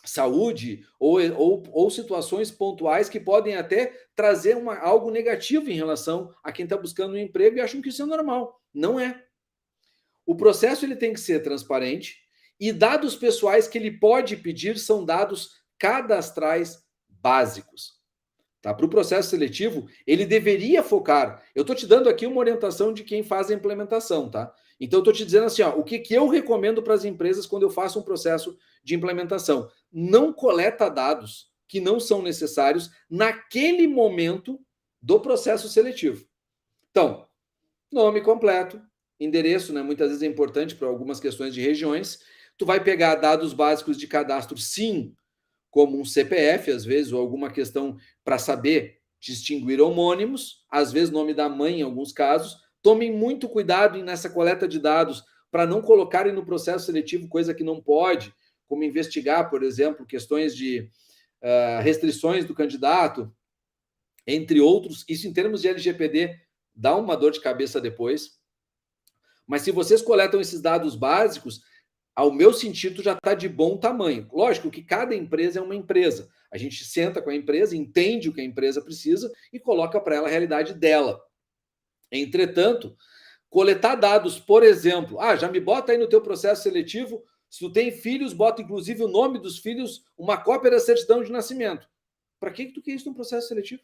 saúde ou situações pontuais que podem até trazer algo negativo em relação a quem está buscando um emprego e acham que isso é normal. Não é. O processo ele tem que ser transparente e dados pessoais que ele pode pedir são dados cadastrais básicos. Tá? Para o processo seletivo, ele deveria focar. Eu estou te dando aqui uma orientação de quem faz a implementação, tá? Então, eu estou te dizendo assim, ó, o que eu recomendo para as empresas quando eu faço um processo de implementação? Não coleta dados que não são necessários naquele momento do processo seletivo. Então, nome completo, endereço, né? Muitas vezes é importante para algumas questões de regiões. Tu vai pegar dados básicos de cadastro, sim, como um CPF, às vezes, ou alguma questão para saber distinguir homônimos, às vezes nome da mãe em alguns casos. Tomem muito cuidado nessa coleta de dados para não colocarem no processo seletivo coisa que não pode, como investigar, por exemplo, questões de restrições do candidato, entre outros. Isso em termos de LGPD dá uma dor de cabeça depois. Mas se vocês coletam esses dados básicos, ao meu sentido, já está de bom tamanho. Lógico que cada empresa é uma empresa. A gente senta com a empresa, entende o que a empresa precisa e coloca para ela a realidade dela. Entretanto, coletar dados, por exemplo, já me bota aí no teu processo seletivo, se tu tem filhos, bota inclusive o nome dos filhos, uma cópia da certidão de nascimento. Para que tu quer isso no processo seletivo?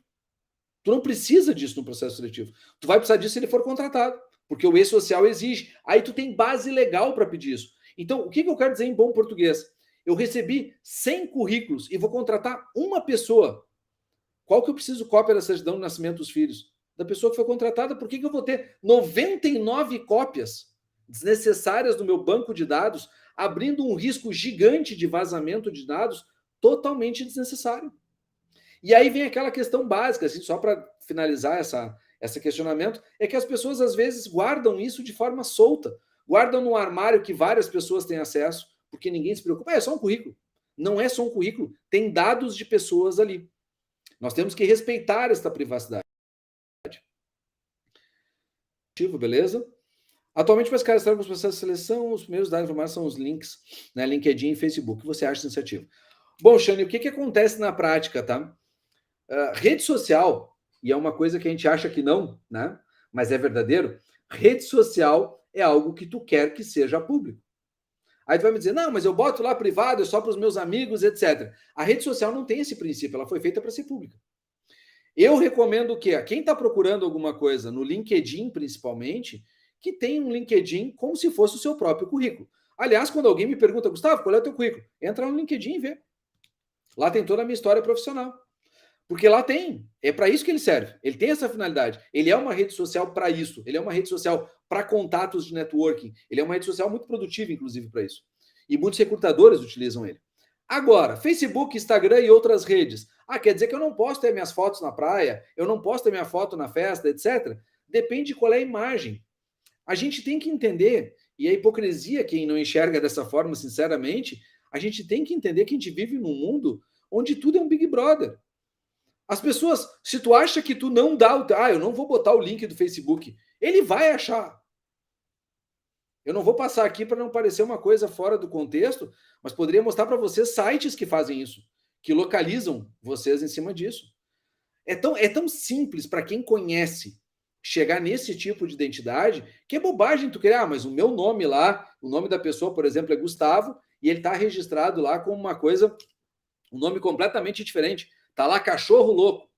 Tu não precisa disso no processo seletivo. Tu vai precisar disso se ele for contratado, porque o e-social exige. Aí tu tem base legal para pedir isso. Então, o que eu quero dizer em bom português? Eu recebi 100 currículos e vou contratar uma pessoa. Qual que eu preciso cópia da certidão de nascimento dos filhos? Da pessoa que foi contratada. Por que eu vou ter 99 cópias desnecessárias no meu banco de dados, abrindo um risco gigante de vazamento de dados totalmente desnecessário? E aí vem aquela questão básica, assim, só para finalizar esse questionamento, é que as pessoas às vezes guardam isso de forma solta, guardam num armário que várias pessoas têm acesso, porque ninguém se preocupa. É só um currículo. Não é só um currículo, tem dados de pessoas ali. Nós temos que respeitar esta privacidade. Beleza? Atualmente, para se cadastrar com os processos de seleção, os primeiros dados informados são os links, né, LinkedIn e Facebook. O que você acha dessa iniciativa? Bom, Xane, o que acontece na prática, tá? Rede social, e é uma coisa que a gente acha que não, né? Mas é verdadeiro, rede social é algo que tu quer que seja público. Aí tu vai me dizer, não, mas eu boto lá privado, é só para os meus amigos, etc. A rede social não tem esse princípio, ela foi feita para ser pública. Eu recomendo que quem está procurando alguma coisa no LinkedIn, principalmente, que tem um LinkedIn como se fosse o seu próprio currículo. Aliás, quando alguém me pergunta, Gustavo, qual é o teu currículo? Entra no LinkedIn e vê. Lá tem toda a minha história profissional. Porque lá tem. É para isso que ele serve. Ele tem essa finalidade. Ele é uma rede social para isso. Ele é uma rede social para contatos de networking. Ele é uma rede social muito produtiva, inclusive, para isso. E muitos recrutadores utilizam ele. Agora, Facebook, Instagram e outras redes. Ah, quer dizer que eu não posso ter minhas fotos na praia, eu não posso ter minha foto na festa, etc. Depende de qual é a imagem. A gente tem que entender, e a hipocrisia, quem não enxerga dessa forma, sinceramente, a gente tem que entender que a gente vive num mundo onde tudo é um Big Brother. As pessoas, se tu acha que tu não dá o... Ah, eu não vou botar o link do Facebook. Ele vai achar. Eu não vou passar aqui para não parecer uma coisa fora do contexto, mas poderia mostrar para vocês sites que fazem isso, que localizam vocês em cima disso. É tão simples para quem conhece chegar nesse tipo de identidade que é bobagem tu querer, mas o meu nome lá, o nome da pessoa, por exemplo, é Gustavo, e ele está registrado lá como uma coisa, um nome completamente diferente. Tá lá cachorro louco.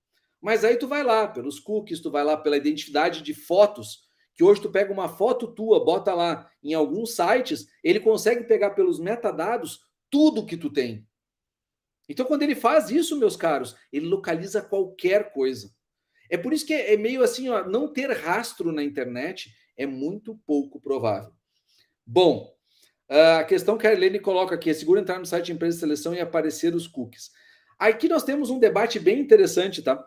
Mas aí tu vai lá pelos cookies, tu vai lá pela identidade de fotos, que hoje tu pega uma foto tua, bota lá em alguns sites, ele consegue pegar pelos metadados tudo que tu tem. Então, quando ele faz isso, meus caros, ele localiza qualquer coisa. É por isso que é meio assim, ó, não ter rastro na internet é muito pouco provável. Bom, a questão que a Helene coloca aqui é seguro entrar no site de empresa de seleção e aparecer os cookies. Aqui nós temos um debate bem interessante, tá?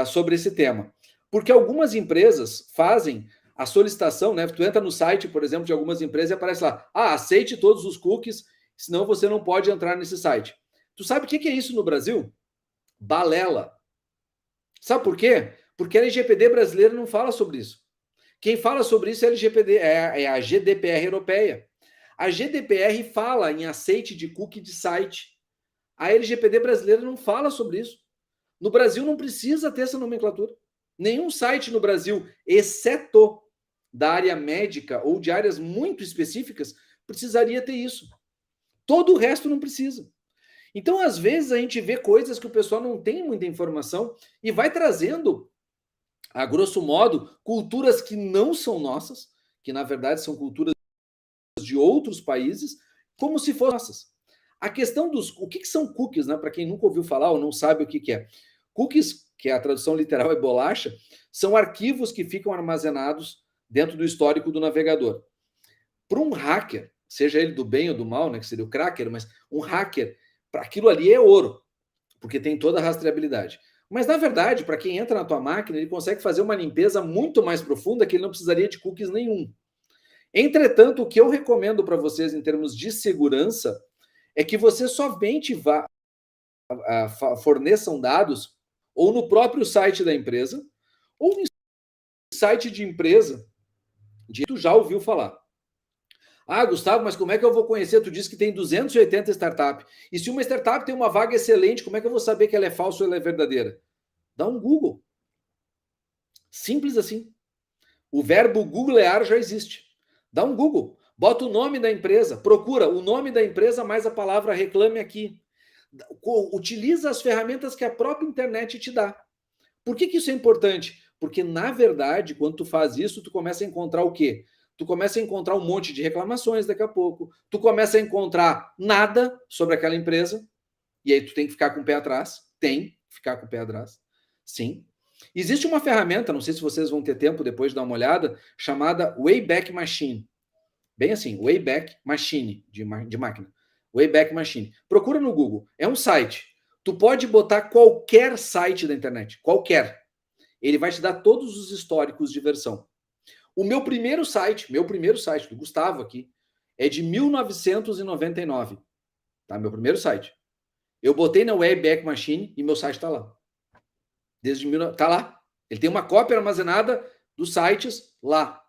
Sobre esse tema. Porque algumas empresas fazem a solicitação, né? Tu entra no site, por exemplo, de algumas empresas e aparece lá, aceite todos os cookies, senão você não pode entrar nesse site. Tu sabe o que é isso no Brasil? Balela. Sabe por quê? Porque a LGPD brasileira não fala sobre isso. Quem fala sobre isso é a LGPD, é a GDPR europeia. A GDPR fala em aceite de cookie de site. A LGPD brasileira não fala sobre isso. No Brasil não precisa ter essa nomenclatura. Nenhum site no Brasil, exceto da área médica ou de áreas muito específicas, precisaria ter isso. Todo o resto não precisa. Então, às vezes, a gente vê coisas que o pessoal não tem muita informação e vai trazendo, a grosso modo, culturas que não são nossas, que na verdade são culturas de outros países, como se fossem nossas. A questão dos... O que são cookies, né? Para quem nunca ouviu falar ou não sabe o que é. Cookies, que a tradução literal é bolacha, são arquivos que ficam armazenados dentro do histórico do navegador. Para um hacker, seja ele do bem ou do mal, né, que seria o cracker, mas um hacker, para aquilo ali é ouro, porque tem toda a rastreabilidade. Mas, na verdade, para quem entra na tua máquina, ele consegue fazer uma limpeza muito mais profunda que ele não precisaria de cookies nenhum. Entretanto, o que eu recomendo para vocês em termos de segurança é que você somente forneçam dados ou no próprio site da empresa ou no site de empresa que tu já ouviu falar. Gustavo, mas como é que eu vou conhecer? Tu disse que tem 280 startups. E se uma startup tem uma vaga excelente, como é que eu vou saber que ela é falsa ou ela é verdadeira? Dá um Google. Simples assim. O verbo googlear já existe. Dá um Google. Bota o nome da empresa. Procura o nome da empresa mais a palavra reclame aqui. Utiliza as ferramentas que a própria internet te dá. Por que isso é importante? Porque, na verdade, quando tu faz isso, tu começa a encontrar o quê? Tu começa a encontrar um monte de reclamações daqui a pouco. Tu começa a encontrar nada sobre aquela empresa. E aí tu tem que ficar com o pé atrás. Tem que ficar com o pé atrás. Sim. Existe uma ferramenta, não sei se vocês vão ter tempo depois de dar uma olhada, chamada Wayback Machine. Bem assim, Wayback Machine, de máquina. Wayback Machine. Procura no Google. É um site. Tu pode botar qualquer site da internet. Qualquer. Ele vai te dar todos os históricos de versão. O meu primeiro site, do Gustavo aqui, é de 1999. Tá? Meu primeiro site. Eu botei na Wayback Machine e meu site está lá. Tá lá. Ele tem uma cópia armazenada dos sites lá.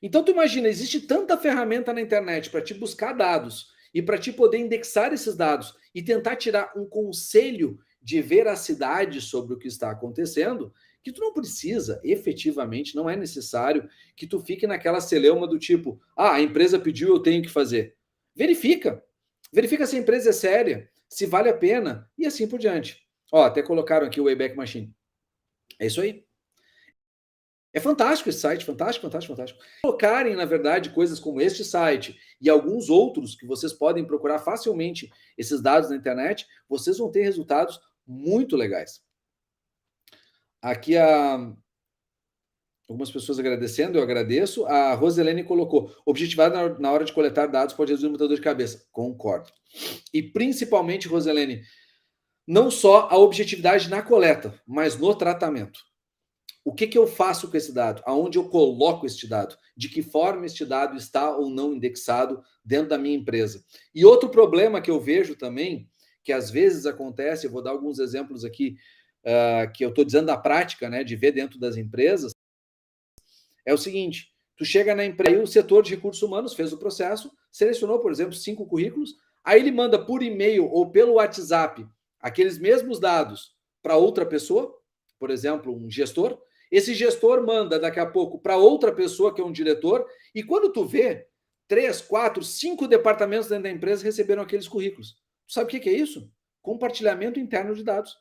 Então, tu imagina, existe tanta ferramenta na internet para te buscar dados e para te poder indexar esses dados e tentar tirar um conselho de veracidade sobre o que está acontecendo, que tu não precisa, efetivamente, não é necessário que tu fique naquela celeuma do tipo, a empresa pediu, eu tenho que fazer. Verifica. Verifica se a empresa é séria, se vale a pena e assim por diante. Até colocaram aqui o Wayback Machine. É isso aí. É fantástico esse site, fantástico, fantástico, fantástico. Colocarem, na verdade, coisas como este site e alguns outros que vocês podem procurar facilmente esses dados na internet, vocês vão ter resultados muito legais. Aqui algumas pessoas agradecendo, eu agradeço. A Roselene colocou: objetividade na hora de coletar dados pode reduzir muita dor de cabeça. Concordo. E principalmente, Roselene, não só a objetividade na coleta, mas no tratamento. O que eu faço com esse dado? Aonde eu coloco este dado? De que forma este dado está ou não indexado dentro da minha empresa? E outro problema que eu vejo também, que às vezes acontece, eu vou dar alguns exemplos aqui, que eu estou dizendo da prática, né, de ver dentro das empresas, é o seguinte: tu chega na empresa, o setor de recursos humanos fez o processo, selecionou, por exemplo, 5 currículos, aí ele manda por e-mail ou pelo WhatsApp aqueles mesmos dados para outra pessoa, por exemplo, um gestor. Esse gestor manda daqui a pouco para outra pessoa, que é um diretor, e quando tu vê, 3, 4, 5 departamentos dentro da empresa receberam aqueles currículos. Tu sabe o que é isso? Compartilhamento interno de dados.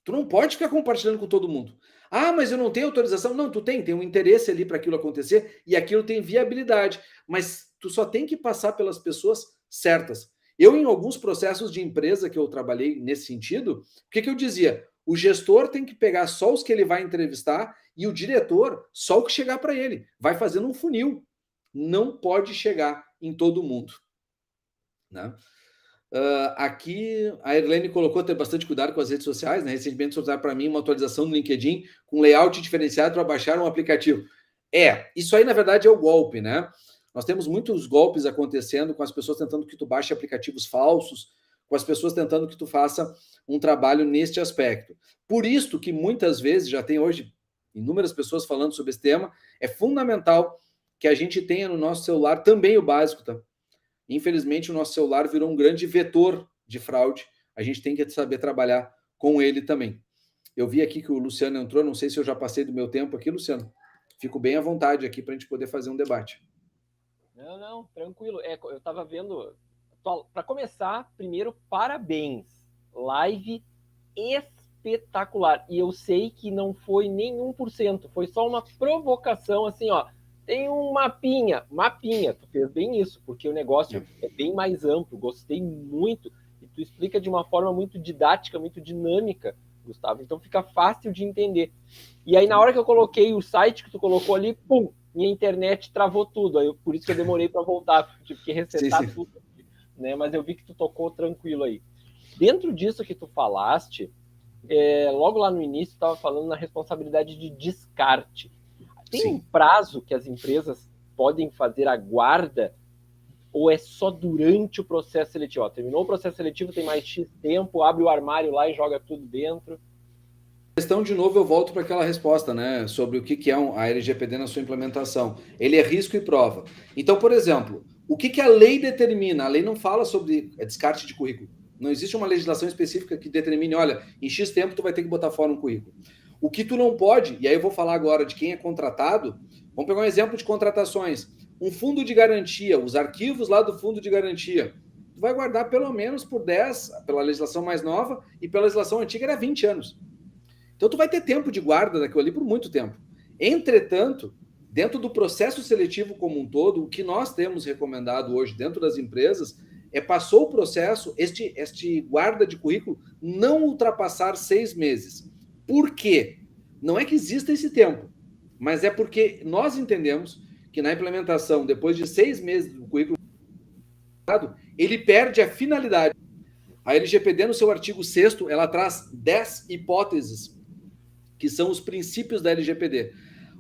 Tu não pode ficar compartilhando com todo mundo. Ah, mas eu não tenho autorização. Não, tu tem um interesse ali para aquilo acontecer e aquilo tem viabilidade, mas tu só tem que passar pelas pessoas certas. Eu, em alguns processos de empresa que eu trabalhei nesse sentido, o que eu dizia? O gestor tem que pegar só os que ele vai entrevistar e o diretor só o que chegar para ele. Vai fazendo um funil. Não pode chegar em todo mundo. Né? Aqui a Erlene colocou ter bastante cuidado com as redes sociais, né? Recentemente soltaram para mim uma atualização no LinkedIn com layout diferenciado para baixar um aplicativo. Isso aí na verdade é o golpe, né? Nós temos muitos golpes acontecendo com as pessoas tentando que tu baixe aplicativos falsos, com as pessoas tentando que tu faça um trabalho neste aspecto. Por isso que muitas vezes, já tem hoje inúmeras pessoas falando sobre esse tema, é fundamental que a gente tenha no nosso celular também o básico, tá? Infelizmente, o nosso celular virou um grande vetor de fraude. A gente tem que saber trabalhar com ele também. Eu vi aqui que o Luciano entrou, não sei se eu já passei do meu tempo aqui, Luciano. Fico bem à vontade aqui para a gente poder fazer um debate. Não, tranquilo. Eu estava vendo. Para começar, primeiro, parabéns. Live espetacular. E eu sei que não foi nem 1%, foi só uma provocação, assim, ó. Tem um mapinha, tu fez bem isso, porque o negócio é bem mais amplo, gostei muito, e tu explica de uma forma muito didática, muito dinâmica, Gustavo, então fica fácil de entender. E aí na hora que eu coloquei o site que tu colocou ali, pum, minha internet travou tudo, aí por isso que eu demorei para voltar, tive que resetar sim. Tudo, né? Mas eu vi que tu tocou tranquilo aí. Dentro disso que tu falaste, logo lá no início tu estava falando na responsabilidade de descarte. Tem um prazo que as empresas podem fazer a guarda ou é só durante o processo seletivo? Terminou o processo seletivo, tem mais X tempo, abre o armário lá e joga tudo dentro. Questão, de novo, eu volto para aquela resposta, né, sobre o que é a LGPD na sua implementação. Ele é risco e prova. Então, por exemplo, o que a lei determina? A lei não fala sobre descarte de currículo. Não existe uma legislação específica que determine, olha, em X tempo tu vai ter que botar fora um currículo. O que tu não pode, e aí eu vou falar agora de quem é contratado, vamos pegar um exemplo de contratações. Um fundo de garantia, os arquivos lá do fundo de garantia, tu vai guardar pelo menos por 10, pela legislação mais nova, e pela legislação antiga era 20 anos. Então tu vai ter tempo de guarda daquilo ali por muito tempo. Entretanto, dentro do processo seletivo como um todo, o que nós temos recomendado hoje dentro das empresas passou o processo, este guarda de currículo não ultrapassar 6 meses. Por quê? Não é que exista esse tempo, mas é porque nós entendemos que na implementação, depois de 6 meses do currículo, ele perde a finalidade. A LGPD, no seu artigo 6º, ela traz 10 hipóteses, que são os princípios da LGPD.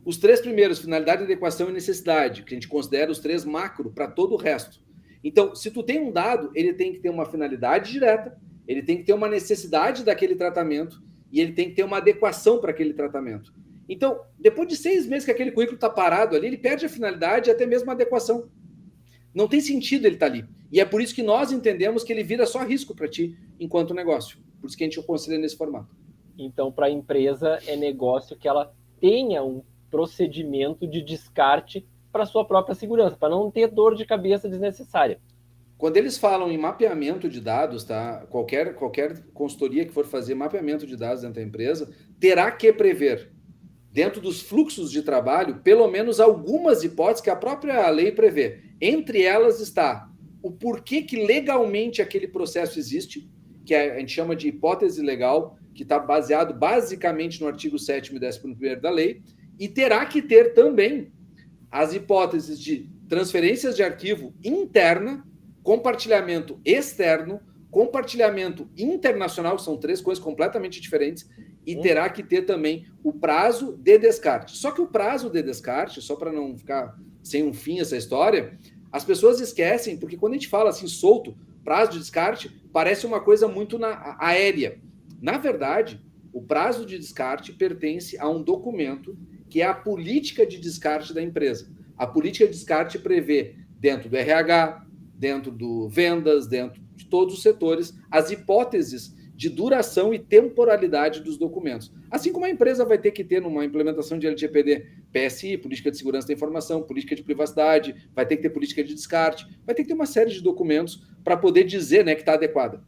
Os 3 primeiros, finalidade, adequação e necessidade, que a gente considera os 3 macro para todo o resto. Então, se tu tem um dado, ele tem que ter uma finalidade direta, ele tem que ter uma necessidade daquele tratamento, e ele tem que ter uma adequação para aquele tratamento. Então, depois de 6 meses que aquele currículo está parado ali, ele perde a finalidade e até mesmo a adequação. Não tem sentido ele estar ali. E é por isso que nós entendemos que ele vira só risco para ti enquanto negócio. Por isso que a gente o considera nesse formato. Então, para a empresa, é negócio que ela tenha um procedimento de descarte para sua própria segurança, para não ter dor de cabeça desnecessária. Quando eles falam em mapeamento de dados, tá? Qualquer consultoria que for fazer mapeamento de dados dentro da empresa, terá que prever dentro dos fluxos de trabalho, pelo menos algumas hipóteses que a própria lei prevê. Entre elas está o porquê que legalmente aquele processo existe, que a gente chama de hipótese legal, que está baseado basicamente no artigo 7º e 11º da lei, e terá que ter também as hipóteses de transferências de arquivo interna, compartilhamento externo, compartilhamento internacional, que são 3 coisas completamente diferentes, e terá que ter também o prazo de descarte. Só que o prazo de descarte, só para não ficar sem um fim essa história, as pessoas esquecem, porque quando a gente fala assim solto, prazo de descarte, parece uma coisa muito aérea. Na verdade, o prazo de descarte pertence a um documento que é a política de descarte da empresa. A política de descarte prevê, dentro do RH, dentro do vendas, dentro de todos os setores, as hipóteses de duração e temporalidade dos documentos. Assim como a empresa vai ter que ter numa implementação de LGPD, PSI, Política de Segurança da Informação, Política de Privacidade, vai ter que ter política de descarte, vai ter que ter uma série de documentos para poder dizer, né, que está adequada.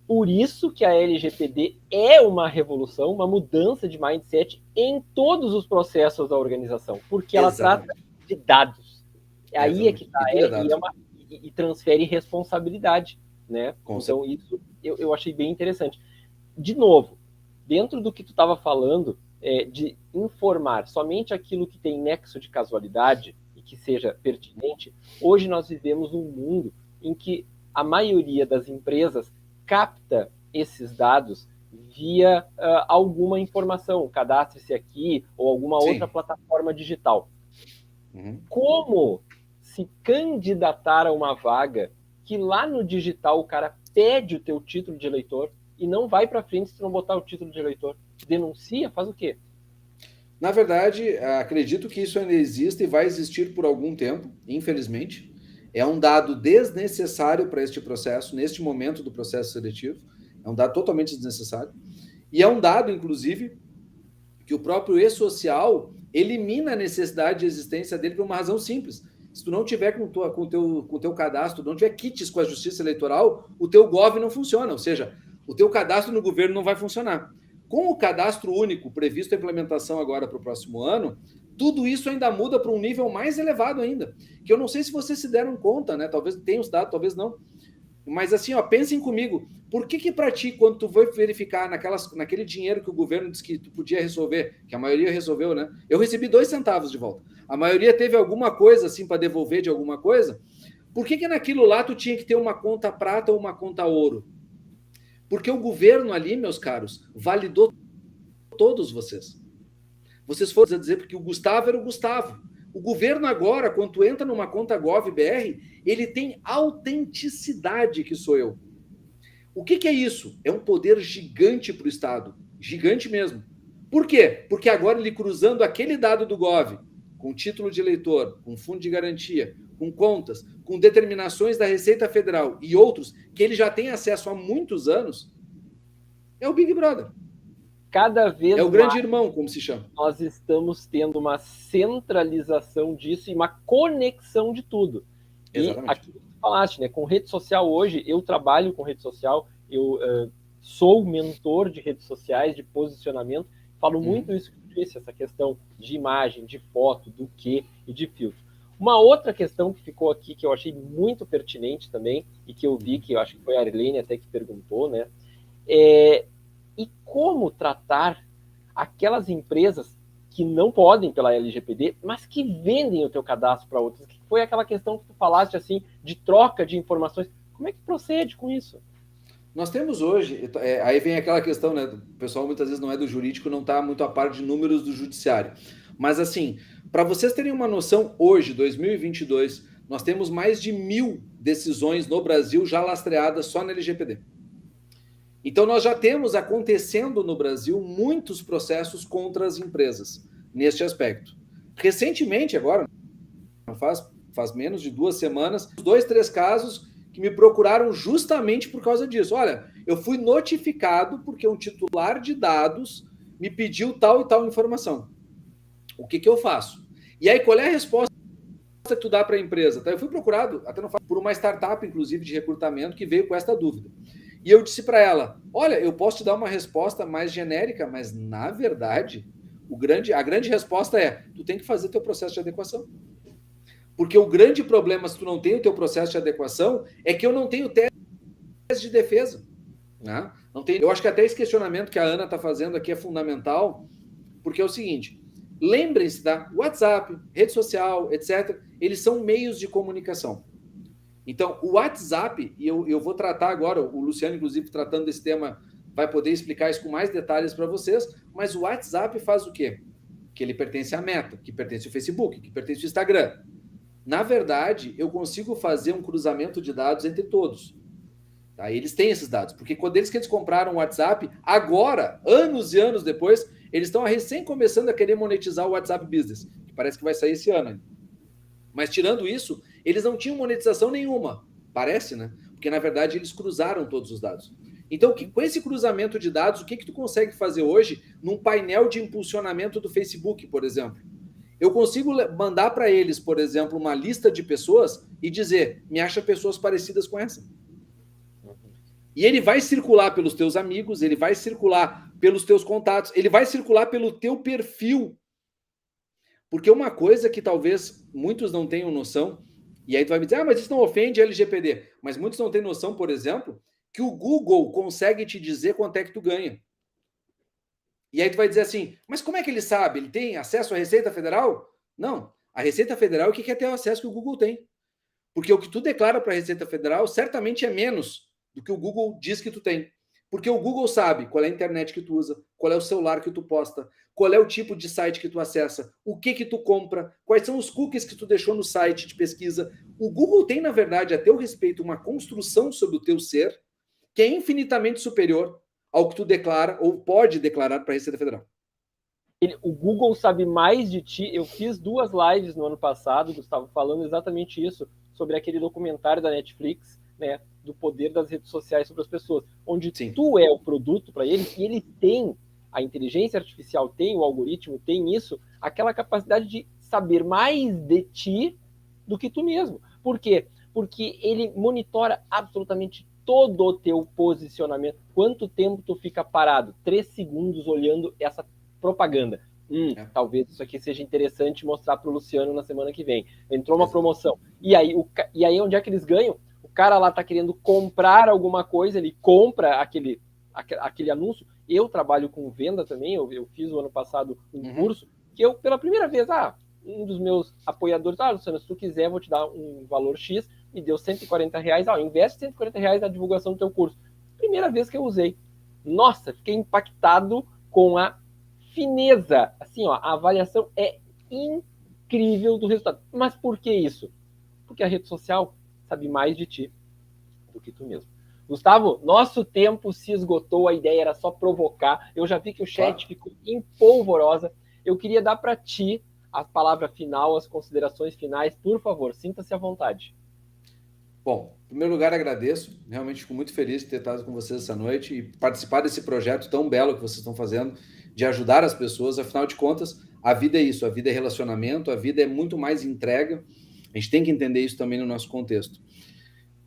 Por isso que a LGPD é uma revolução, uma mudança de mindset em todos os processos da organização, porque ela trata de dados. Aí é que está, e transfere responsabilidade, né? Então isso eu achei bem interessante. De novo, dentro do que tu estava falando, de informar somente aquilo que tem nexo de casualidade e que seja pertinente, hoje nós vivemos um mundo em que a maioria das empresas capta esses dados via alguma informação, cadastre-se aqui ou alguma outra plataforma digital. Como se candidatar a uma vaga que lá no digital o cara pede o teu título de eleitor e não vai para frente se tu não botar o título de eleitor? Denuncia? Faz o quê? Na verdade, acredito que isso ainda existe e vai existir por algum tempo, infelizmente. É um dado desnecessário para este processo, neste momento do processo seletivo. É um dado totalmente desnecessário. E é um dado, inclusive, que o próprio e-social elimina a necessidade de existência dele por uma razão simples. Se tu não tiver com o teu cadastro, não tiver kits com a Justiça Eleitoral, o teu Gov não funciona. Ou seja, o teu cadastro no governo não vai funcionar. Com o cadastro único previsto a implementação agora para o próximo ano, tudo isso ainda muda para um nível mais elevado ainda, que eu não sei se vocês se deram conta, né? Talvez tenham os dados, talvez não. Mas assim, ó, pensem comigo, por que para ti, quando tu vai verificar naquele dinheiro que o governo disse que tu podia resolver, que a maioria resolveu, né? Eu recebi 2 centavos de volta. A maioria teve alguma coisa assim para devolver de alguma coisa. Por que naquilo lá tu tinha que ter uma conta prata ou uma conta ouro? Porque o governo ali, meus caros, validou todos vocês. Vocês foram dizer porque o Gustavo era o Gustavo. O governo agora, quando tu entra numa conta Gov.br, ele tem autenticidade que sou eu. O que é isso? É um poder gigante para o Estado. Gigante mesmo. Por quê? Porque agora ele cruzando aquele dado do Gov, com título de eleitor, com fundo de garantia, com contas, com determinações da Receita Federal e outros que ele já tem acesso há muitos anos, é o Big Brother. Cada vez é o grande irmão, como se chama. Nós estamos tendo uma centralização disso e uma conexão de tudo. Exatamente. E aqui tu falaste, né? Com rede social hoje, eu trabalho com rede social, eu sou mentor de redes sociais, de posicionamento, falo muito isso que tu disse, essa questão de imagem, de foto, do que e de filtro. Uma outra questão que ficou aqui, que eu achei muito pertinente também, e que eu vi, que eu acho que foi a Arlene até que perguntou, né? E como tratar aquelas empresas que não podem pela LGPD, mas que vendem o teu cadastro para outras, que foi aquela questão que tu falaste, assim, de troca de informações. Como é que procede com isso? Nós temos hoje, aí vem aquela questão, né? O pessoal muitas vezes não é do jurídico, não está muito a par de números do judiciário. Mas assim, para vocês terem uma noção, hoje, 2022, nós temos mais de 1.000 decisões no Brasil já lastreadas só na LGPD. Então, nós já temos acontecendo no Brasil muitos processos contra as empresas neste aspecto. Recentemente, agora, faz menos de 2 semanas, 2, 3 casos que me procuraram justamente por causa disso. Olha, eu fui notificado porque um titular de dados me pediu tal e tal informação. O que eu faço? E aí, qual é a resposta que tu dá para a empresa? Eu fui procurado, até não falo, por uma startup, inclusive, de recrutamento, que veio com esta dúvida. E eu disse para ela, olha, eu posso te dar uma resposta mais genérica, mas, na verdade, A grande resposta é, tu tem que fazer teu processo de adequação. Porque o grande problema, se tu não tem o teu processo de adequação, é que eu não tenho tese de defesa. Né? Não tem, eu acho que até esse questionamento que a Ana está fazendo aqui é fundamental, porque é o seguinte, lembrem-se, tá? WhatsApp, rede social, etc., eles são meios de comunicação. Então, o WhatsApp, e eu vou tratar agora, o Luciano, inclusive, tratando desse tema, vai poder explicar isso com mais detalhes para vocês, mas o WhatsApp faz o quê? Que ele pertence à Meta, que pertence ao Facebook, que pertence ao Instagram. Na verdade, eu consigo fazer um cruzamento de dados entre todos. Tá? Eles têm esses dados, porque quando eles compraram o WhatsApp, agora, anos e anos depois, eles estão recém começando a querer monetizar o WhatsApp Business, que parece que vai sair esse ano. Mas tirando isso, eles não tinham monetização nenhuma. Parece, né? Porque, na verdade, eles cruzaram todos os dados. Então, com esse cruzamento de dados, o que tu consegue fazer hoje num painel de impulsionamento do Facebook, por exemplo? Eu consigo mandar para eles, por exemplo, uma lista de pessoas e dizer, me acha pessoas parecidas com essa. E ele vai circular pelos teus amigos, ele vai circular pelos teus contatos, ele vai circular pelo teu perfil. Porque uma coisa que talvez muitos não tenham noção, e aí tu vai me dizer, mas isso não ofende LGPD. Mas muitos não têm noção, por exemplo, que o Google consegue te dizer quanto é que tu ganha. E aí tu vai dizer assim, mas como é que ele sabe? Ele tem acesso à Receita Federal? Não. A Receita Federal é o que quer ter o acesso que o Google tem. Porque o que tu declara para a Receita Federal certamente é menos do que o Google diz que tu tem. Porque o Google sabe qual é a internet que tu usa, qual é o celular que tu posta, qual é o tipo de site que tu acessa, o que tu compra, quais são os cookies que tu deixou no site de pesquisa. O Google tem, na verdade, a teu respeito, uma construção sobre o teu ser que é infinitamente superior ao que tu declara ou pode declarar para a Receita Federal. O Google sabe mais de ti. Eu fiz 2 lives no ano passado, Gustavo, falando exatamente isso, sobre aquele documentário da Netflix, né, do poder das redes sociais sobre as pessoas, onde Sim. tu é o produto para eles, e eles têm, a inteligência artificial tem, o algoritmo tem isso, aquela capacidade de saber mais de ti do que tu mesmo. Por quê? Porque ele monitora absolutamente todo o teu posicionamento. Quanto tempo tu fica parado? 3 segundos olhando essa propaganda. Talvez isso aqui seja interessante mostrar para o Luciano na semana que vem. Entrou uma promoção. E aí onde é que eles ganham? O cara lá está querendo comprar alguma coisa, ele compra aquele anúncio. Eu trabalho com venda também, eu fiz o ano passado um curso, que eu, pela primeira vez, um dos meus apoiadores, Luciano, se tu quiser, vou te dar um valor X, me deu R$140, investe R$140 na divulgação do teu curso. Primeira vez que eu usei. Nossa, fiquei impactado com a fineza. Assim, ó, a avaliação é incrível do resultado. Mas por que isso? Porque a rede social sabe mais de ti do que tu mesmo. Gustavo, nosso tempo se esgotou, a ideia era só provocar. Eu já vi que o chat ficou em polvorosa. Eu queria dar para ti a palavra final, as considerações finais. Por favor, sinta-se à vontade. Bom, em primeiro lugar, agradeço. Realmente fico muito feliz de ter estado com vocês essa noite e participar desse projeto tão belo que vocês estão fazendo, de ajudar as pessoas. Afinal de contas, a vida é isso, a vida é relacionamento, a vida é muito mais entrega. A gente tem que entender isso também no nosso contexto.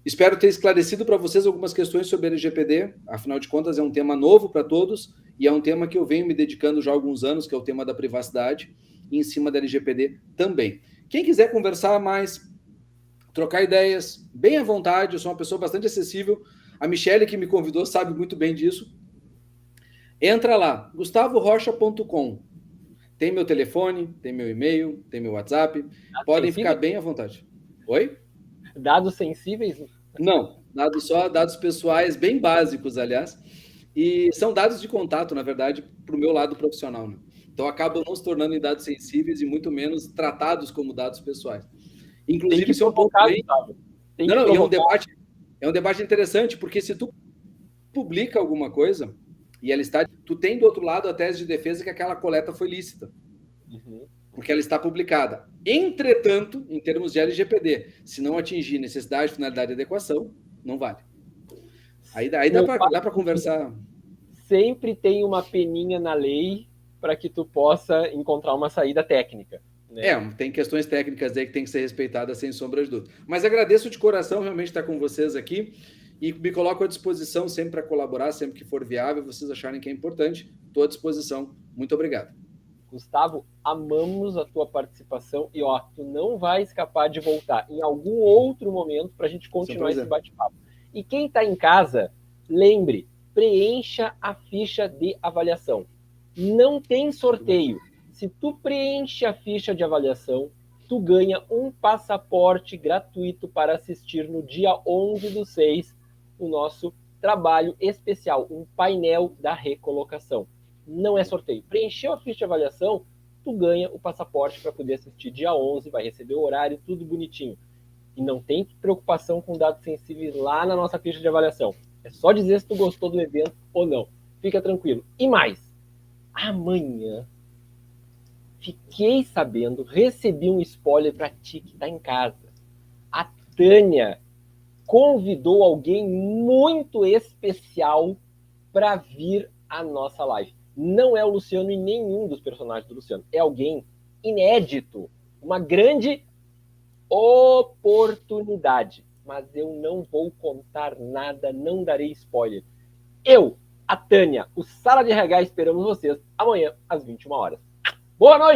Espero ter esclarecido para vocês algumas questões sobre LGPD. Afinal de contas, é um tema novo para todos e é um tema que eu venho me dedicando já há alguns anos, que é o tema da privacidade, e em cima da LGPD também. Quem quiser conversar mais, trocar ideias, bem à vontade, eu sou uma pessoa bastante acessível. A Michelle, que me convidou, sabe muito bem disso. Entra lá, gustavorocha.com. Tem meu telefone, tem meu e-mail, tem meu WhatsApp. Podem ficar bem à vontade. Oi? Dados sensíveis? Não, dados pessoais, bem básicos, aliás. E são dados de contato, na verdade, para o meu lado profissional. Né? Então, acabam não se tornando em dados sensíveis e muito menos tratados como dados pessoais. Inclusive, isso é um ponto bem... Não, e é um debate interessante, porque se tu publica alguma coisa e ela está... Tu tem do outro lado a tese de defesa que aquela coleta foi lícita. Porque ela está publicada. Entretanto, em termos de LGPD, se não atingir necessidade, finalidade e adequação, não vale. Aí dá para conversar. Sempre tem uma peninha na lei para que tu possa encontrar uma saída técnica. Né? Tem questões técnicas aí que tem que ser respeitadas sem sombra de dúvida. Mas agradeço de coração realmente estar com vocês aqui e me coloco à disposição sempre para colaborar, sempre que for viável, vocês acharem que é importante, estou à disposição. Muito obrigado. Gustavo, amamos a tua participação e ó, tu não vai escapar de voltar em algum outro momento para a gente continuar esse bate-papo. E quem está em casa, lembre, preencha a ficha de avaliação. Não tem sorteio. Se tu preenche a ficha de avaliação, tu ganha um passaporte gratuito para assistir no dia 11/6 o nosso trabalho especial, um painel da recolocação. Não é sorteio. Preencheu a ficha de avaliação, tu ganha o passaporte para poder assistir dia 11, vai receber o horário, tudo bonitinho. E não tem preocupação com dados sensíveis lá na nossa ficha de avaliação. É só dizer se tu gostou do evento ou não. Fica tranquilo. E mais, amanhã, fiquei sabendo, recebi um spoiler para ti que tá em casa. A Tânia convidou alguém muito especial para vir à nossa live. Não é o Luciano e nenhum dos personagens do Luciano. É alguém inédito. Uma grande oportunidade. Mas eu não vou contar nada, não darei spoiler. Eu, a Tânia, o Sala de RH, esperamos vocês amanhã às 21 horas. Boa noite!